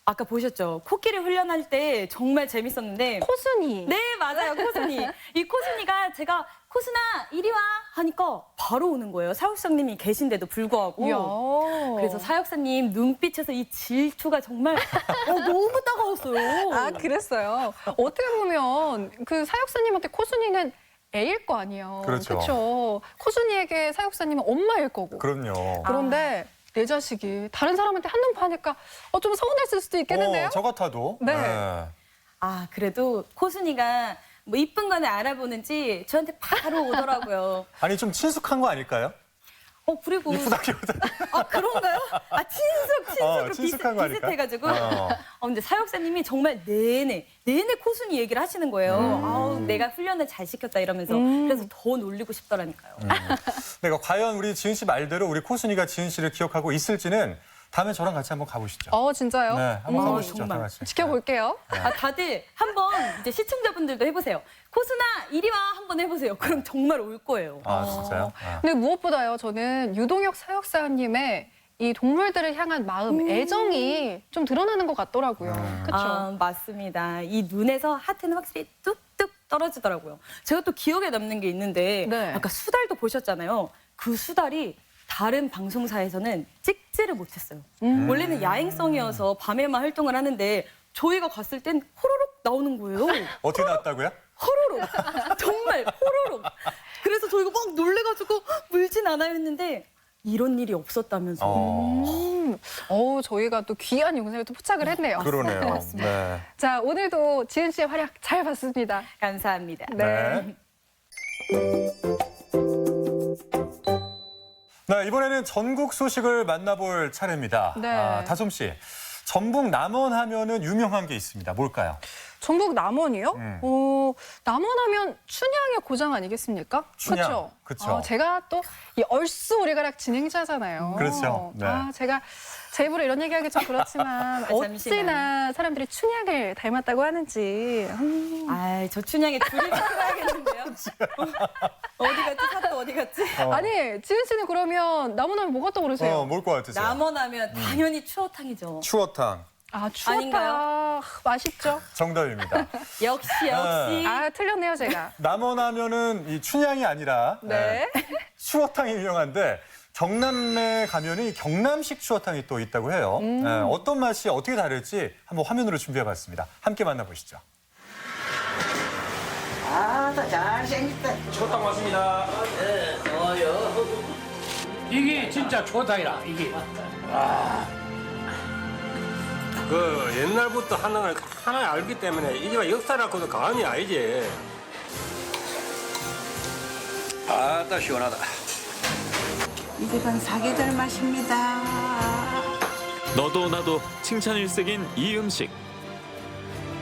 아까 보셨죠? 코끼리 훈련할 때 정말 재밌었는데. 코순이. 네, 맞아요. 코순이. 이 코순이가 제가 코순아 이리 와 하니까 바로 오는 거예요. 사육사님이 계신데도 불구하고. 이야. 그래서 사육사님 눈빛에서 이 질투가 정말 너무 따가웠어요. 아, 그랬어요. 어떻게 보면 그 사육사님한테 코순이는 애일 거 아니에요. 그렇죠. 그렇죠. 코순이에게 사육사님은 엄마일 거고. 그럼요. 그런데 내 자식이 다른 사람한테 한눈 파니까 좀 서운했을 수도 있겠는데요? 저 같아도. 네. 아, 그래도 코순이가 뭐 이쁜 거는 알아보는지 저한테 바로 오더라고요. 아니, 좀 친숙한 거 아닐까요? 그리고. 이쁘다기보다. 아, 그런가요? 아, 친숙으로 친숙한 거 아닐까? 비슷해가지고. 근데 사육사님이 정말 내내 코순이 얘기를 하시는 거예요. 아우, 내가 훈련을 잘 시켰다 이러면서. 그래서 더 놀리고 싶더라니까요. 내가 과연 우리 지은 씨 말대로 우리 코순이가 지은 씨를 기억하고 있을지는 다음에 저랑 같이 한번 가보시죠. 진짜요? 네, 한번 가보시죠. 정말. 다 같이. 지켜볼게요. 다들 한번 이제 시청자분들도 해보세요. 코순아, 이리 와 한번 해보세요. 그럼 정말 올 거예요. 진짜요? 근데 무엇보다요, 저는 유동혁 사육사님의 이 동물들을 향한 마음, 애정이 좀 드러나는 것 같더라고요. 그렇죠? 맞습니다. 이 눈에서 하트는 확실히 뚝뚝 떨어지더라고요. 제가 또 기억에 남는 게 있는데 네. 아까 수달도 보셨잖아요. 그 수달이 다른 방송사에서는 찍지를 못했어요. 원래는 야행성이어서 밤에만 활동을 하는데 저희가 갔을 땐 호로록 나오는 거예요. 어떻게 나왔다고요? 호로록. 정말 호로록. 그래서 저희가 막 놀래가지고 물진 않아요 했는데 이런 일이 없었다면서요. 저희가 또 귀한 영상을 또 포착을 했네요. 그러네요. 네. 자, 오늘도 지은 씨의 활약 잘 봤습니다. 감사합니다. 네. 네, 이번에는 전국 소식을 만나볼 차례입니다. 네. 다솜 씨, 전북 남원 하면은 유명한 게 있습니다. 뭘까요? 전북 남원이요? 남원하면 춘향의 고장 아니겠습니까? 춘향, 그쵸. 제가 또 이 얼쑤 오리가락 진행자잖아요. 그렇죠. 네. 제가 제 입으로 이런 얘기하기 좀 그렇지만 어찌나 사람들이 춘향을 닮았다고 하는지. 저 춘향의 줄을 찾아야겠는데요. 어디 갔지? 사또 어디 갔지? 아니, 지은 씨는 그러면 남원하면 뭐가 떠오르세요? 뭘 것 같으세요? 남원하면 당연히 추어탕이죠. 추어탕. 추어탕. 아닌가요? 맛있죠? 정답입니다. 역시. 틀렸네요, 제가. 남원 하면은 이 춘향이 아니라 네. 추어탕이 유명한데 경남에 가면은 이 경남식 추어탕이 또 있다고 해요. 어떤 맛이 어떻게 다를지 한번 화면으로 준비해봤습니다. 함께 만나보시죠. 잘생겼다. 추어탕 맞습니다. 네, 좋아요. 이게 진짜 추어탕이라, 이게. 그 옛날부터 하나 알기 때문에 이게 역사라고도 감이 아니지. 아따 시원하다. 이 집은 사계절 맛입니다. 너도 나도 칭찬 일색인 이 음식.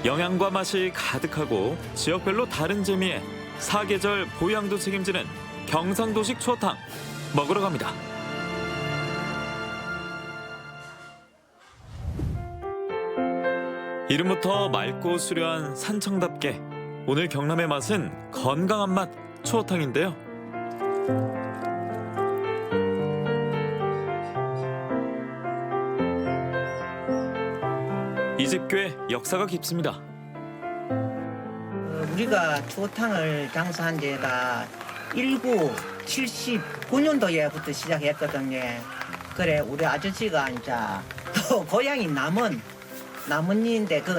영양과 맛이 가득하고 지역별로 다른 재미에 사계절 보양도 책임지는 경상도식 추어탕 먹으러 갑니다. 이름부터 맑고 수려한 산청답게 오늘 경남의 맛은 건강한 맛 추어탕인데요. 이 집 꽤 역사가 깊습니다. 우리가 추어탕을 장사한 지가 1979년도에부터 시작했거든요. 그래 우리 아저씨가 이제 또 고향이 남원인데 그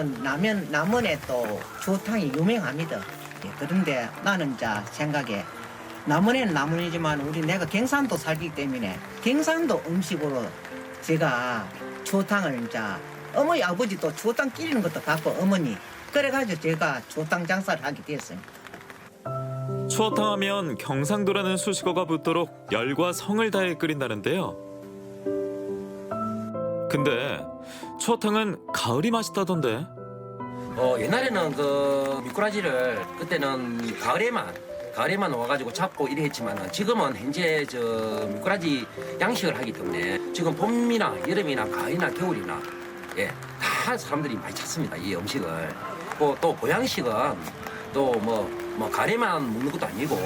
남원에 또 추어탕이 유명합니다. 그런데 나는 이제 생각에 남원에는 남원이지만 내가 경상도 살기 때문에 경상도 음식으로 제가 추어탕을 이제 어머니 아버지도 추어탕 끼리는 것도 봤고 어머니 그래가지고 제가 추어탕 장사를 하게 됐습니다. 추어탕 하면 경상도라는 수식어가 붙도록 열과 성을 다해 끓인다는데요. 근데 추어탕은 가을이 맛있다던데. 옛날에는 그 미꾸라지를 그때는 가을에만 와가지고 잡고 이래 했지만 지금은 현재 저 미꾸라지 양식을 하기 때문에 지금 봄이나 여름이나 가을이나 겨울이나 다 사람들이 많이 찾습니다. 이 음식을. 또 보양식은 또 뭐 가래만 먹는 것도 아니고.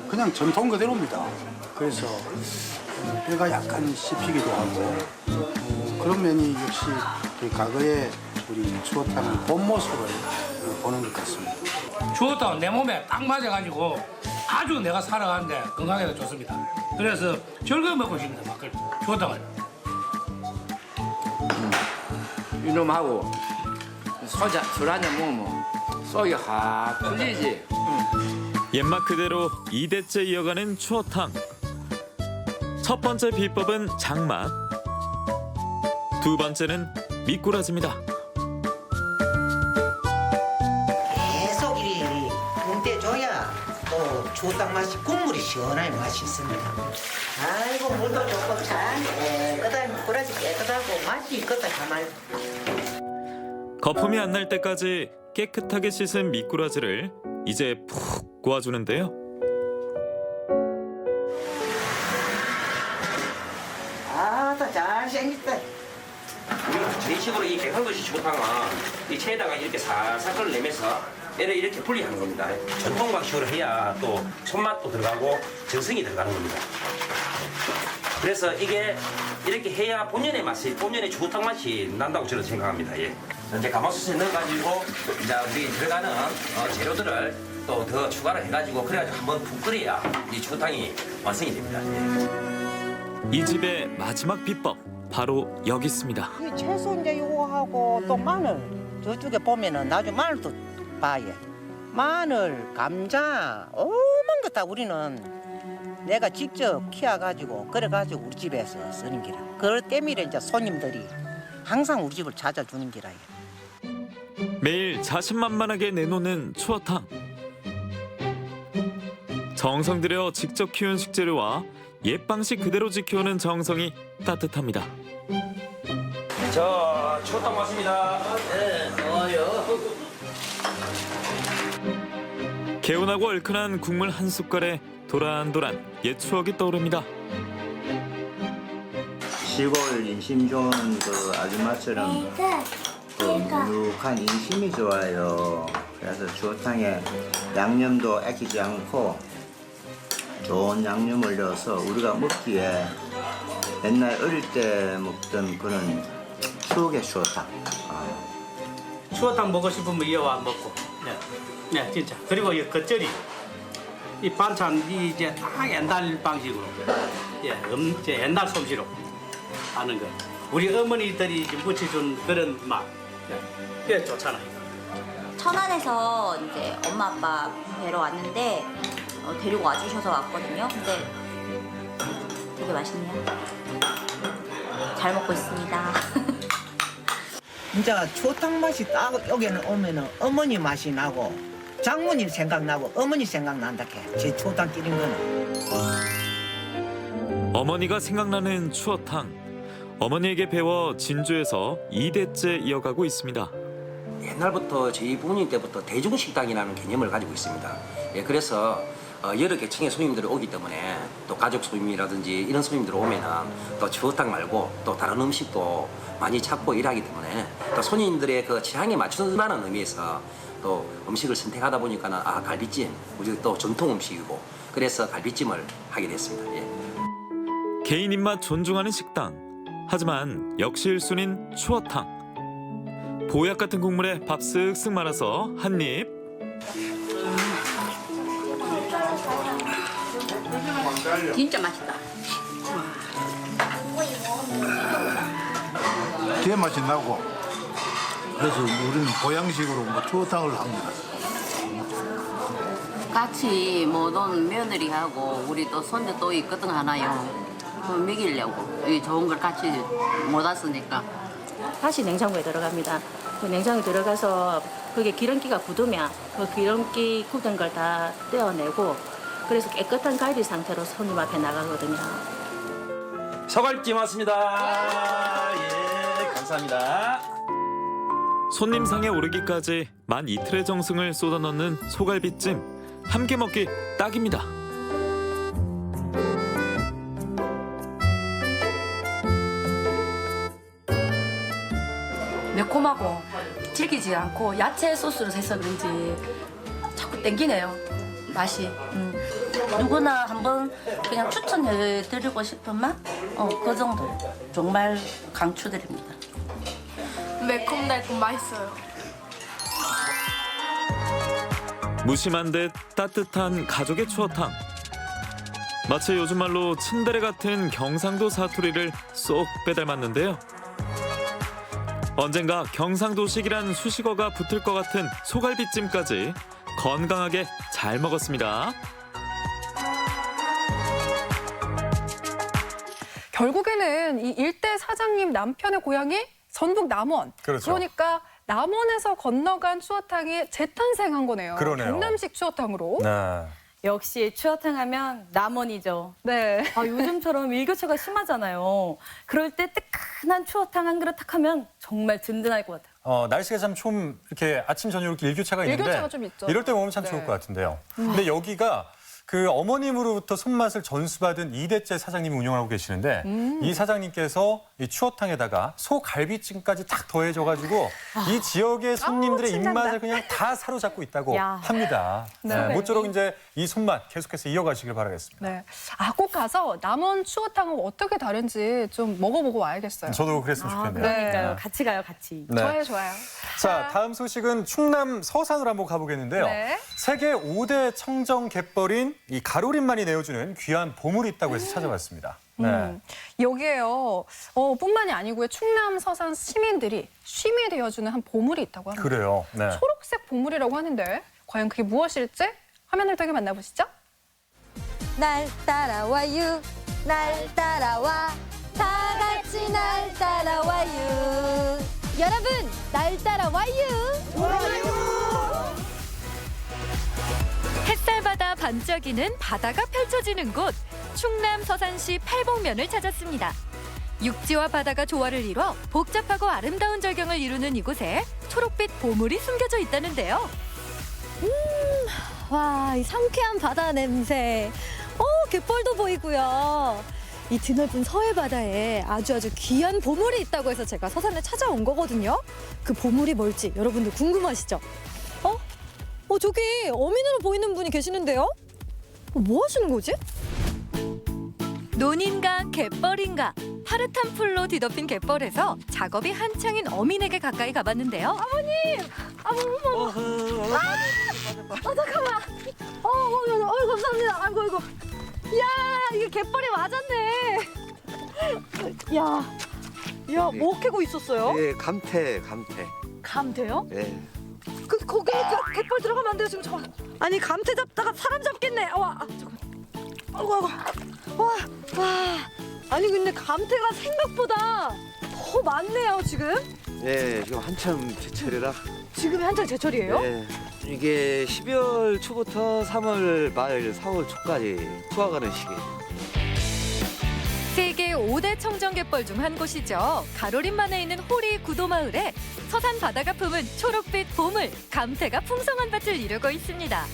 그냥 전통 그대로입니다. 그래서 뼈가 약간 씹히기도 하고 그런 면이 역시 과거에 우리 추어탕의 본 모습을 보는 것 같습니다. 추어탕은 내 몸에 딱 맞아가지고 아주 내가 살아가는데 건강에도 좋습니다. 그래서 즐거워 먹고 싶습니다. 추어탕을. 이놈하고 술 한잔 먹으면 속이 확 풀리지. 옛맛 그대로 2대째 이어가는 추어탕. 첫 번째 비법은 장맛. 두 번째는 미꾸라지입니다. 계속 이리 뭉대줘야 또 추어탕 맛이 국물이 시원하게 맛이 있습니다. 아이고 물도 좋고 참 깨끗한 미꾸라지 깨끗하고 맛이 있겠다 가만. 거품이 안 날 때까지 깨끗하게 씻은 미꾸라지를 이제 푹 구워주는데요. 아따 잘생겼다. 우리가 저희 식으로 이 경상도식 추어탕은 이 체에다가 이렇게 살살 끓여내면서 얘를 이렇게 분리하는 겁니다. 전통 방식으로 해야 또 손맛도 들어가고 정성이 들어가는 겁니다. 그래서 이게 이렇게 해야 본연의 추어탕 맛이 난다고 저는 생각합니다. 예. 이제 가마솥에 넣어가지고 이제 우리 들어가는 재료들을 또 더 추가를 해가지고 그래가지고 한번 푹 끓여야 이 추어탕이 완성이 됩니다. 예. 이 집의 마지막 비법 바로 여기 있습니다. 이 채소 이제 요거하고 또 마늘 저쪽에 보면은 나중에 마늘도 봐요. 마늘, 감자, 오만 것 다 우리는 내가 직접 키워가지고 그래가지고 우리 집에서 쓰는 기라. 그럴 때문에 이제 손님들이 항상 우리 집을 찾아주는 기라요. 매일 자신만만하게 내놓는 추어탕. 정성 들여 직접 키운 식재료와 옛 방식 그대로 지켜오는 정성이 따뜻합니다. 자, 추어탕 왔습니다. 네, 좋아요. 개운하고 얼큰한 국물 한 숟갈에 도란도란 옛 추억이 떠오릅니다. 시골 인심 좋은 그 아줌마처럼 그 눅눅한 인심이 좋아요. 그래서 추어탕에 양념도 아끼지 않고 좋은 양념을 넣어서 우리가 먹기에 옛날 어릴 때 먹던 그런 추억의 추어탕. 추어탕 먹고 싶으면 이어와 먹고. 네, 진짜. 그리고 이 겉절이. 이 반찬 이제 딱 옛날 방식으로. 이제 옛날 솜씨로 하는 거. 우리 어머니들이 묻혀준 그런 맛. 꽤 좋잖아요. 천안에서 이제 엄마 아빠 뵈러 왔는데 데리고 와주셔서 왔거든요. 근데 되게 맛있네요. 잘 먹고 있습니다. 진짜 추어탕 맛이 딱 여기는 오면은 어머니 맛이 나고 장모님 생각나고 어머니 생각난다 해. 제 추어탕 끓인 거는. 어머니가 생각나는 추어탕. 어머니에게 배워 진주에서 2대째 이어가고 있습니다. 옛날부터 저희 부모님 때부터 대중식당이라는 개념을 가지고 있습니다. 그래서 여러 계층의 손님들이 오기 때문에 또 가족 손님이라든지 이런 손님들 오면은 또 추어탕 말고 또 다른 음식도 많이 찾고 일하기 때문에 또 손님들의 그 취향에 맞추는 의미에서 또 음식을 선택하다 보니까는 갈비찜 우리 또 전통 음식이고 그래서 갈비찜을 하게 됐습니다. 예. 개인 입맛 존중하는 식당. 하지만 역시 1순위는 추어탕. 보약 같은 국물에 밥 쓱쓱 말아서 한 입. 진짜 맛있다. 게 맛이 나고 그래서 우리는 보양식으로 뭐 추어탕을 합니다. 같이 모든 며느리하고 우리 또 손주 또 있거든 하나요. 먹이려고 이 좋은 걸 같이 못 왔으니까 다시 냉장고에 들어갑니다. 그 냉장고에 들어가서 그게 기름기가 굳으면 그 기름기 굳은 걸 다 떼어내고 그래서 깨끗한 갈비 상태로 손님 앞에 나가거든요. 소갈비 왔습니다. 예, 감사합니다. 손님 상에 오르기까지 만 이틀의 정성을 쏟아넣는 소갈비찜. 함께 먹기 딱입니다. 매콤하고 질기지 않고 야채 소스로 해서 그런지 자꾸 땡기네요. 맛이. 누구나 한번 그냥 추천해드리고 싶은 맛? 그 정도. 정말 강추드립니다. 매콤달콤 맛있어요. 무심한 듯 따뜻한 가족의 추어탕. 마치 요즘 말로 츤데레 같은 경상도 사투리를 쏙 빼닮았는데요. 언젠가 경상도식이란 수식어가 붙을 것 같은 소갈비찜까지 건강하게 잘 먹었습니다. 결국에는 이 일대 사장님 남편의 고향이 전북 남원. 그렇죠. 그러니까 남원에서 건너간 추어탕이 재탄생한 거네요. 그러네요. 경남식 추어탕으로. 네. 역시 추어탕 하면 남원이죠. 네. 요즘처럼 일교차가 심하잖아요. 그럴 때 뜨끈한 추어탕 한 그릇 탁 하면 정말 든든할 것 같아요. 날씨가 참 좀 이렇게 아침 저녁 이렇게 일교차가 있는데 일교차가 좀 있죠. 이럴 때 먹으면 참 좋을 것 같은데요. 근데 여기가 그 어머님으로부터 손맛을 전수받은 2대째 사장님이 운영하고 계시는데 이 사장님께서 이 추어탕에다가 소갈비찜까지 딱 더해줘가지고 이 지역의 손님들의 신난다. 입맛을 그냥 다 사로잡고 있다고 야. 합니다. 네. 모쪼록 이제 이 손맛 계속해서 이어가시길 바라겠습니다. 네. 꼭 가서 남원 추어탕은 어떻게 다른지 좀 먹어보고 와야겠어요. 저도 그랬으면 좋겠네요. 그러니까요. 네. 같이 가요, 같이. 네. 좋아요, 좋아요. 자, 다음 소식은 충남 서산으로 한번 가보겠는데요. 네. 세계 5대 청정 갯벌인 이 가로림만이 내어주는 귀한 보물이 있다고 해서 찾아봤습니다. 네. 여기에요. 뿐만이 아니고요. 충남 서산 시민들이 쉼이 되어주는 한 보물이 있다고 합니다. 그래요. 네. 초록색 보물이라고 하는데 과연 그게 무엇일지 화면을 통해 만나보시죠. 날 따라와요. 날 따라와. 다 같이 날 따라와요. 여러분, 날 따라와요. 햇살바다 반짝이는 바다가 펼쳐지는 곳 충남 서산시 팔복면을 찾았습니다. 육지와 바다가 조화를 이뤄 복잡하고 아름다운 절경을 이루는 이곳에 초록빛 보물이 숨겨져 있다는데요. 와, 이 상쾌한 바다 냄새. 갯벌도 보이고요. 이 드넓은 서해 바다에 아주 귀한 보물이 있다고 해서 제가 서산에 찾아온 거거든요. 그 보물이 뭘지 여러분들 궁금하시죠? 저기 어민으로 보이는 분이 계시는데요? 뭐 하시는 거지? 논인가 갯벌인가 파릇한 풀로 뒤덮인 갯벌에서 작업이 한창인 어민에게 가까이 가봤는데요. 어머머. 잠깐만. 감사합니다. 아이고. 야, 이게 갯벌이 맞았네. 야, 뭐 캐고 있었어요? 예, 감태. 감태요? 예. 거기 갯벌 들어가면 안 돼요, 지금. 잠깐. 아니, 감태 잡다가 사람 잡겠네. 잠깐. 아이고. 와. 아니, 근데 감태가 생각보다 더 많네요, 지금. 예, 지금 한참 제철이라. 지금이 한창 제철이에요? 예. 이게 12월 초부터 3월 말, 4월 초까지 투하가는 시기예요. 세계 5대 청정갯벌 중 한 곳이죠. 가로림만에 있는 호리 구도마을에 서산 바다가 품은 초록빛 보물, 감태가 풍성한 밭을 이루고 있습니다.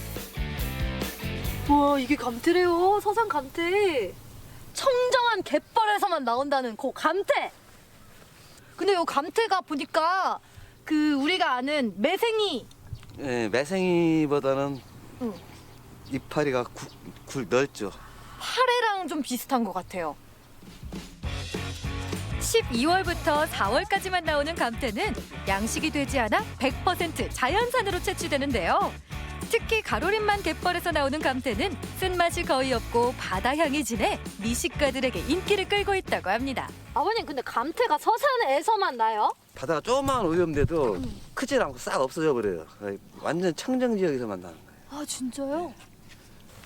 와, 이게 감태래요. 서산 감태. 청정한 갯벌에서만 나온다는 그 감태. 근데 이 감태가 보니까 우리가 아는 매생이 예, 매생이보다는 응. 이파리가 넓죠. 파래랑 좀 비슷한 것 같아요. 12월부터 4월까지만 나오는 감태는 양식이 되지 않아 100% 자연산으로 채취되는데요. 특히 가로림만 갯벌에서 나오는 감태는 쓴맛이 거의 없고 바다 향이 진해 미식가들에게 인기를 끌고 있다고 합니다. 아버님 근데 감태가 서산에서만 나요? 바다가 조금만 오염돼도 크질 않고 싹 없어져 버려요. 완전 청정 지역에서만 나는 거예요. 아 진짜요?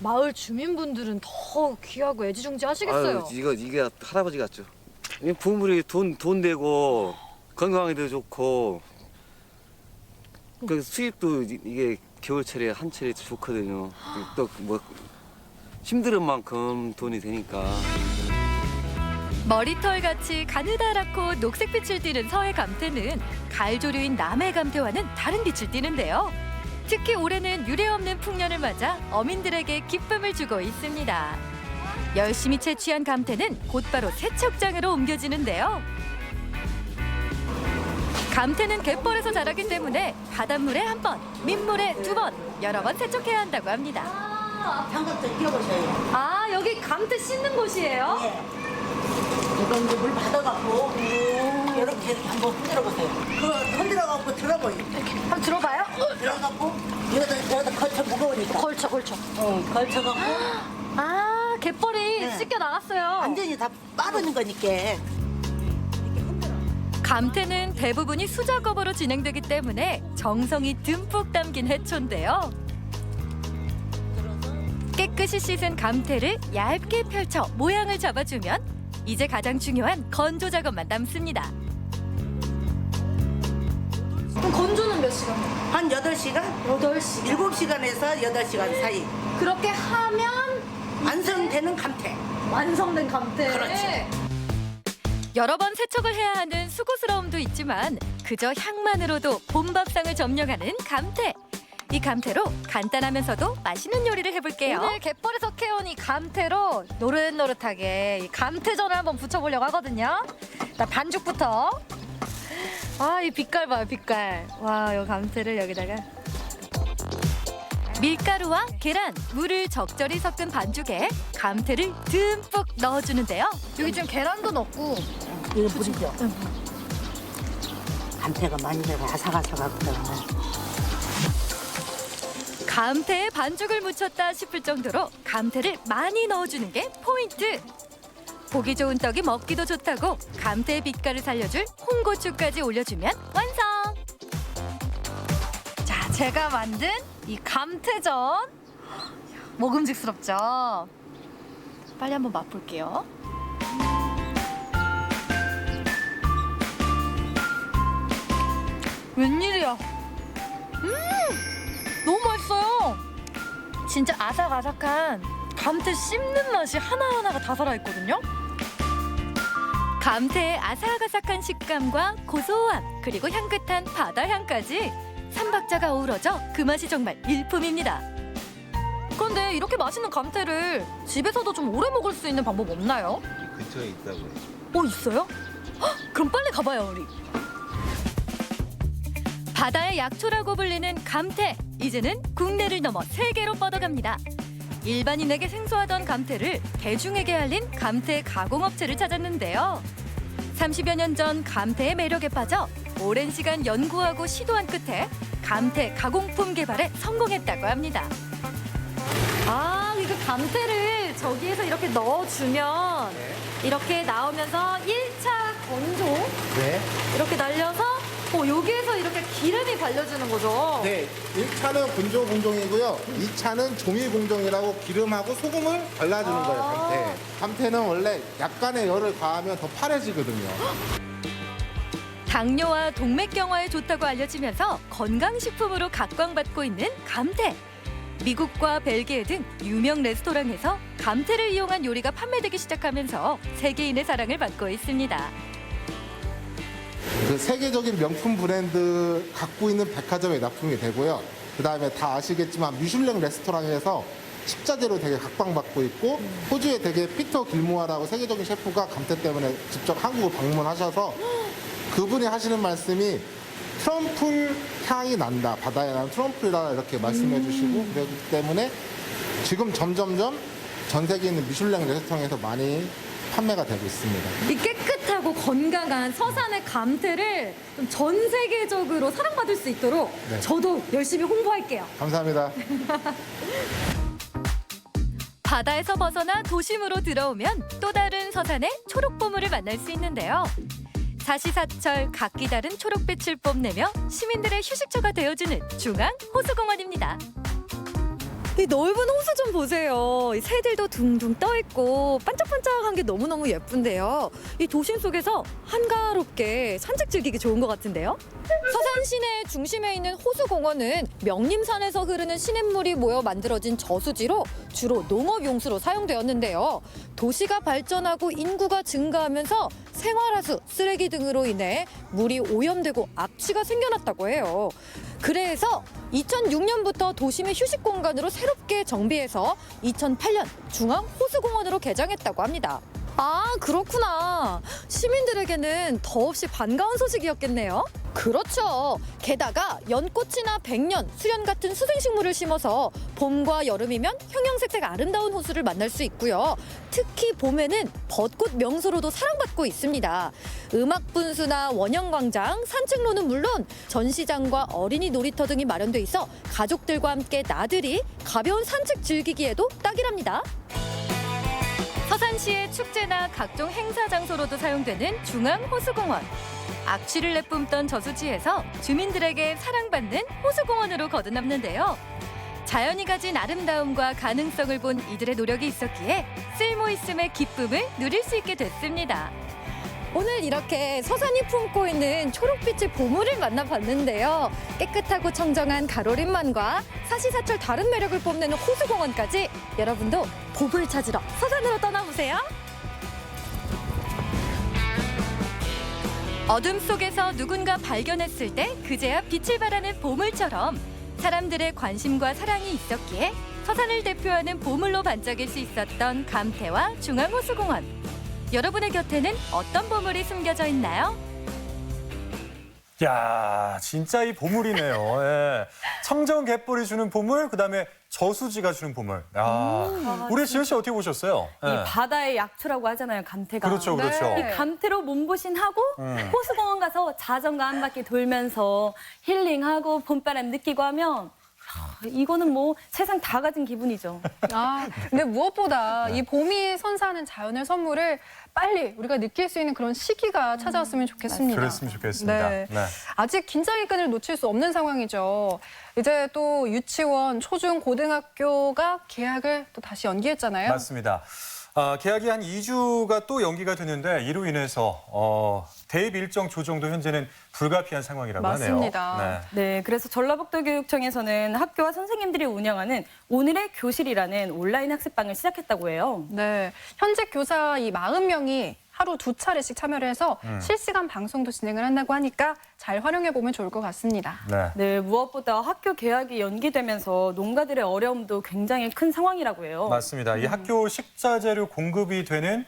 마을 주민분들은 더 귀하고 애지중지하시겠어요. 아유, 이게 할아버지 같죠. 이 부물이 돈 내고 건강에도 좋고 그 수입도 이게 겨울철에 한철에 좋거든요. 또 뭐 힘든 만큼 돈이 되니까. 머리털같이 가느다랗고 녹색빛을 띠는 서해 감태는 가을조류인 남해 감태와는 다른 빛을 띠는데요. 특히 올해는 유례없는 풍년을 맞아 어민들에게 기쁨을 주고 있습니다. 열심히 채취한 감태는 곧바로 세척장으로 옮겨지는데요. 감태는 갯벌에서 자라기 때문에 바닷물에 한 번, 민물에 2번, 여러 번 세척해야 한다고 합니다. 장갑도 끼워보셔요. 아 여기 감태 씻는 곳이에요? 예. 이거 이제 물 받아갖고 이렇게 한번 흔들어보세요. 그거 흔들어갖고 들어봐요. 이렇게 한번 들어봐요? 들어갖고 여기다 걸쳐 무거우니까. 걸쳐. 응, 걸쳐갖고. 아 갯벌이 네. 씻겨 나갔어요. 완전히 다 빠르는 거니까. 감태는 대부분이 수작업으로 진행되기 때문에 정성이 듬뿍 담긴 해초인데요. 깨끗이 씻은 감태를 얇게 펼쳐 모양을 잡아주면 이제 가장 중요한 건조 작업만 남습니다. 그럼 건조는 몇 시간? 한 8시간? 8시간. 7시간에서 8시간 사이. 그렇게 하면 완성되는 감태. 완성된 감태. 그렇지. 여러 번 세척을 해야 하는 수고스러움도 있지만 그저 향만으로도 봄밥상을 점령하는 감태. 이 감태로 간단하면서도 맛있는 요리를 해볼게요. 오늘 갯벌에서 캐온 이 감태로 노릇노릇하게 이 감태전을 한번 부쳐보려고 하거든요. 나 반죽부터. 아, 이 빛깔 봐요, 빛깔. 와, 이 감태를 여기다가. 밀가루와 계란, 물을 적절히 섞은 반죽에 감태를 듬뿍 넣어주는데요. 여기 지금 계란도 넣고. 이거 뿌리죠? 감태가 많이 들어가 아삭아삭하거든. 감태에 반죽을 묻혔다 싶을 정도로 감태를 많이 넣어주는 게 포인트. 보기 좋은 떡이 먹기도 좋다고 감태의 빛깔을 살려줄 홍고추까지 올려주면 완성. 자, 제가 만든 이 감태전. 먹음직스럽죠? 빨리 한번 맛볼게요. 웬일이야? 너무 맛있어요. 진짜 아삭아삭한 감태 씹는 맛이 하나하나가 다 살아있거든요. 감태의 아삭아삭한 식감과 고소함 그리고 향긋한 바다향까지 삼박자가 어우러져 그 맛이 정말 일품입니다. 그런데 이렇게 맛있는 감태를 집에서도 좀 오래 먹을 수 있는 방법 없나요? 근처에 있다고요. 있어요? 헉, 그럼 빨리 가봐요, 우리. 바다의 약초라고 불리는 감태. 이제는 국내를 넘어 세계로 뻗어갑니다. 일반인에게 생소하던 감태를 대중에게 알린 감태 가공업체를 찾았는데요. 30여 년 전 감태의 매력에 빠져 오랜 시간 연구하고 시도한 끝에 감태 가공품 개발에 성공했다고 합니다. 아, 이거 감태를 저기에서 이렇게 넣어주면 이렇게 나오면서 1차 건조 네. 이렇게 날려서 여기에서 이렇게 기름이 발려주는 거죠? 네. 1차는 건조 공정이고요. 2차는 조미 공정이라고 기름하고 소금을 발라주는 거예요, 감태. 감태는 원래 약간의 열을 가하면 더 파래지거든요. 당뇨와 동맥경화에 좋다고 알려지면서 건강식품으로 각광받고 있는 감태. 미국과 벨기에 등 유명 레스토랑에서 감태를 이용한 요리가 판매되기 시작하면서 세계인의 사랑을 받고 있습니다. 그 세계적인 명품 브랜드 갖고 있는 백화점에 납품이 되고요. 그다음에 다 아시겠지만 미슐랭 레스토랑에서 식자재로 되게 각광받고 있고 호주에 되게 피터 길모아라고 세계적인 셰프가 감태 때문에 직접 한국을 방문하셔서 그분이 하시는 말씀이 트럼프 향이 난다, 바다에 나는 트럼프다 이렇게 말씀해 주시고 그렇기 때문에 지금 점점점 전 세계에 있는 미슐랭 레스토랑에서 많이 판매가 되고 있습니다. 이 깨끗하고 건강한 서산의 감태를 좀 전 세계적으로 사랑받을 수 있도록 네. 저도 열심히 홍보할게요. 감사합니다. 바다에서 벗어나 도심으로 들어오면 또 다른 서산의 초록보물을 만날 수 있는데요. 사시사철 각기 다른 초록빛을 뽐내며 시민들의 휴식처가 되어주는 중앙호수공원입니다. 이 넓은 호수 좀 보세요. 이 새들도 둥둥 떠 있고 반짝반짝한 게 너무너무 예쁜데요. 이 도심 속에서 한가롭게 산책 즐기기 좋은 것 같은데요. 서산 시내 중심에 있는 호수공원은 명림산에서 흐르는 시냇물이 모여 만들어진 저수지로 주로 농업용수로 사용되었는데요. 도시가 발전하고 인구가 증가하면서 생활하수, 쓰레기 등으로 인해 물이 오염되고 악취가 생겨났다고 해요. 그래서 2006년부터 도심의 휴식 공간으로 새롭게 정비해서 2008년 중앙호수공원으로 개장했다고 합니다. 아, 그렇구나. 시민들에게는 더없이 반가운 소식이었겠네요. 그렇죠. 게다가 연꽃이나 백년, 수연 같은 수생식물을 심어서 봄과 여름이면 형형색색 아름다운 호수를 만날 수 있고요. 특히 봄에는 벚꽃 명소로도 사랑받고 있습니다. 음악분수나 원형광장, 산책로는 물론 전시장과 어린이 놀이터 등이 마련돼 있어 가족들과 함께 나들이, 가벼운 산책 즐기기에도 딱이랍니다. 서산시의 축제나 각종 행사 장소로도 사용되는 중앙호수공원. 악취를 내뿜던 저수지에서 주민들에게 사랑받는 호수공원으로 거듭남는데요. 자연이 가진 아름다움과 가능성을 본 이들의 노력이 있었기에 쓸모있음의 기쁨을 누릴 수 있게 됐습니다. 오늘 이렇게 서산이 품고 있는 초록빛의 보물을 만나봤는데요. 깨끗하고 청정한 가로림만과 사시사철 다른 매력을 뽐내는 호수공원까지 여러분도 복을 찾으러 서산으로 떠나보세요. 어둠 속에서 누군가 발견했을 때 그제야 빛을 발하는 보물처럼 사람들의 관심과 사랑이 있었기에 서산을 대표하는 보물로 반짝일 수 있었던 감태와 중앙호수공원. 여러분의 곁에는 어떤 보물이 숨겨져 있나요? 야, 진짜 이 보물이네요. 예. 청정 갯벌이 주는 보물, 그다음에 저수지가 주는 보물. 야, 우리 지은 씨 어떻게 보셨어요? 이 예. 바다의 약초라고 하잖아요, 감태가. 그렇죠, 그렇죠. 이 감태로 몸보신하고 호수공원 가서 자전거 한 바퀴 돌면서 힐링하고 봄바람 느끼고 하면 이거는 뭐 세상 다 가진 기분이죠. 아, 근데 무엇보다 이 봄이 선사하는 자연의 선물을 빨리 우리가 느낄 수 있는 그런 시기가 찾아왔으면 좋겠습니다. 그랬으면 좋겠습니다. 네. 네. 아직 긴장의 끈을 놓칠 수 없는 상황이죠. 이제 또 유치원, 초중, 고등학교가 개학을 또 다시 연기했잖아요. 맞습니다. 개학이 한 2주가 또 연기가 됐는데 이로 인해서 대입 일정 조정도 현재는 불가피한 상황이라고 맞습니다. 하네요. 네, 그래서 전라북도 교육청에서는 학교와 선생님들이 운영하는 오늘의 교실이라는 온라인 학습방을 시작했다고 해요. 네, 현재 교사 이 40명이 하루 2차례씩 참여를 해서 실시간 방송도 진행을 한다고 하니까 잘 활용해 보면 좋을 것 같습니다. 네, 무엇보다 학교 개학이 연기되면서 농가들의 어려움도 굉장히 큰 상황이라고 해요. 맞습니다. 이 학교 식자재료 공급이 되는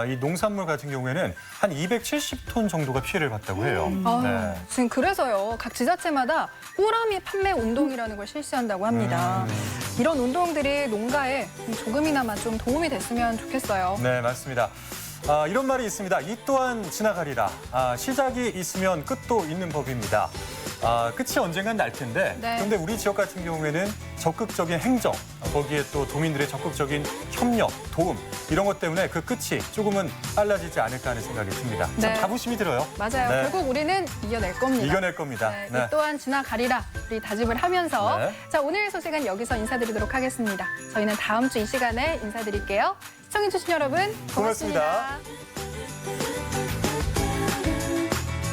이 농산물 같은 경우에는 한 270톤 정도가 피해를 봤다고 해요. 네. 지금 그래서요, 각 지자체마다 꾸러미 판매 운동이라는 걸 실시한다고 합니다. 이런 운동들이 농가에 조금이나마 좀 도움이 됐으면 좋겠어요. 네, 맞습니다. 이런 말이 있습니다. 이 또한 지나가리라. 시작이 있으면 끝도 있는 법입니다. 끝이 언젠간 날 텐데 네. 그런데 우리 지역 같은 경우에는 적극적인 행정, 거기에 또 도민들의 적극적인 협력, 도움 이런 것 때문에 그 끝이 조금은 빨라지지 않을까 하는 생각이 듭니다. 참 네. 자부심이 들어요. 맞아요. 네. 결국 우리는 이겨낼 겁니다. 이겨낼 겁니다. 네, 네. 이 또한 지나가리라 우리 다짐을 하면서 네. 자, 오늘 소식은 여기서 인사드리도록 하겠습니다. 저희는 다음 주 이 시간에 인사드릴게요. 시청해주신 여러분 고맙습니다. 고맙습니다.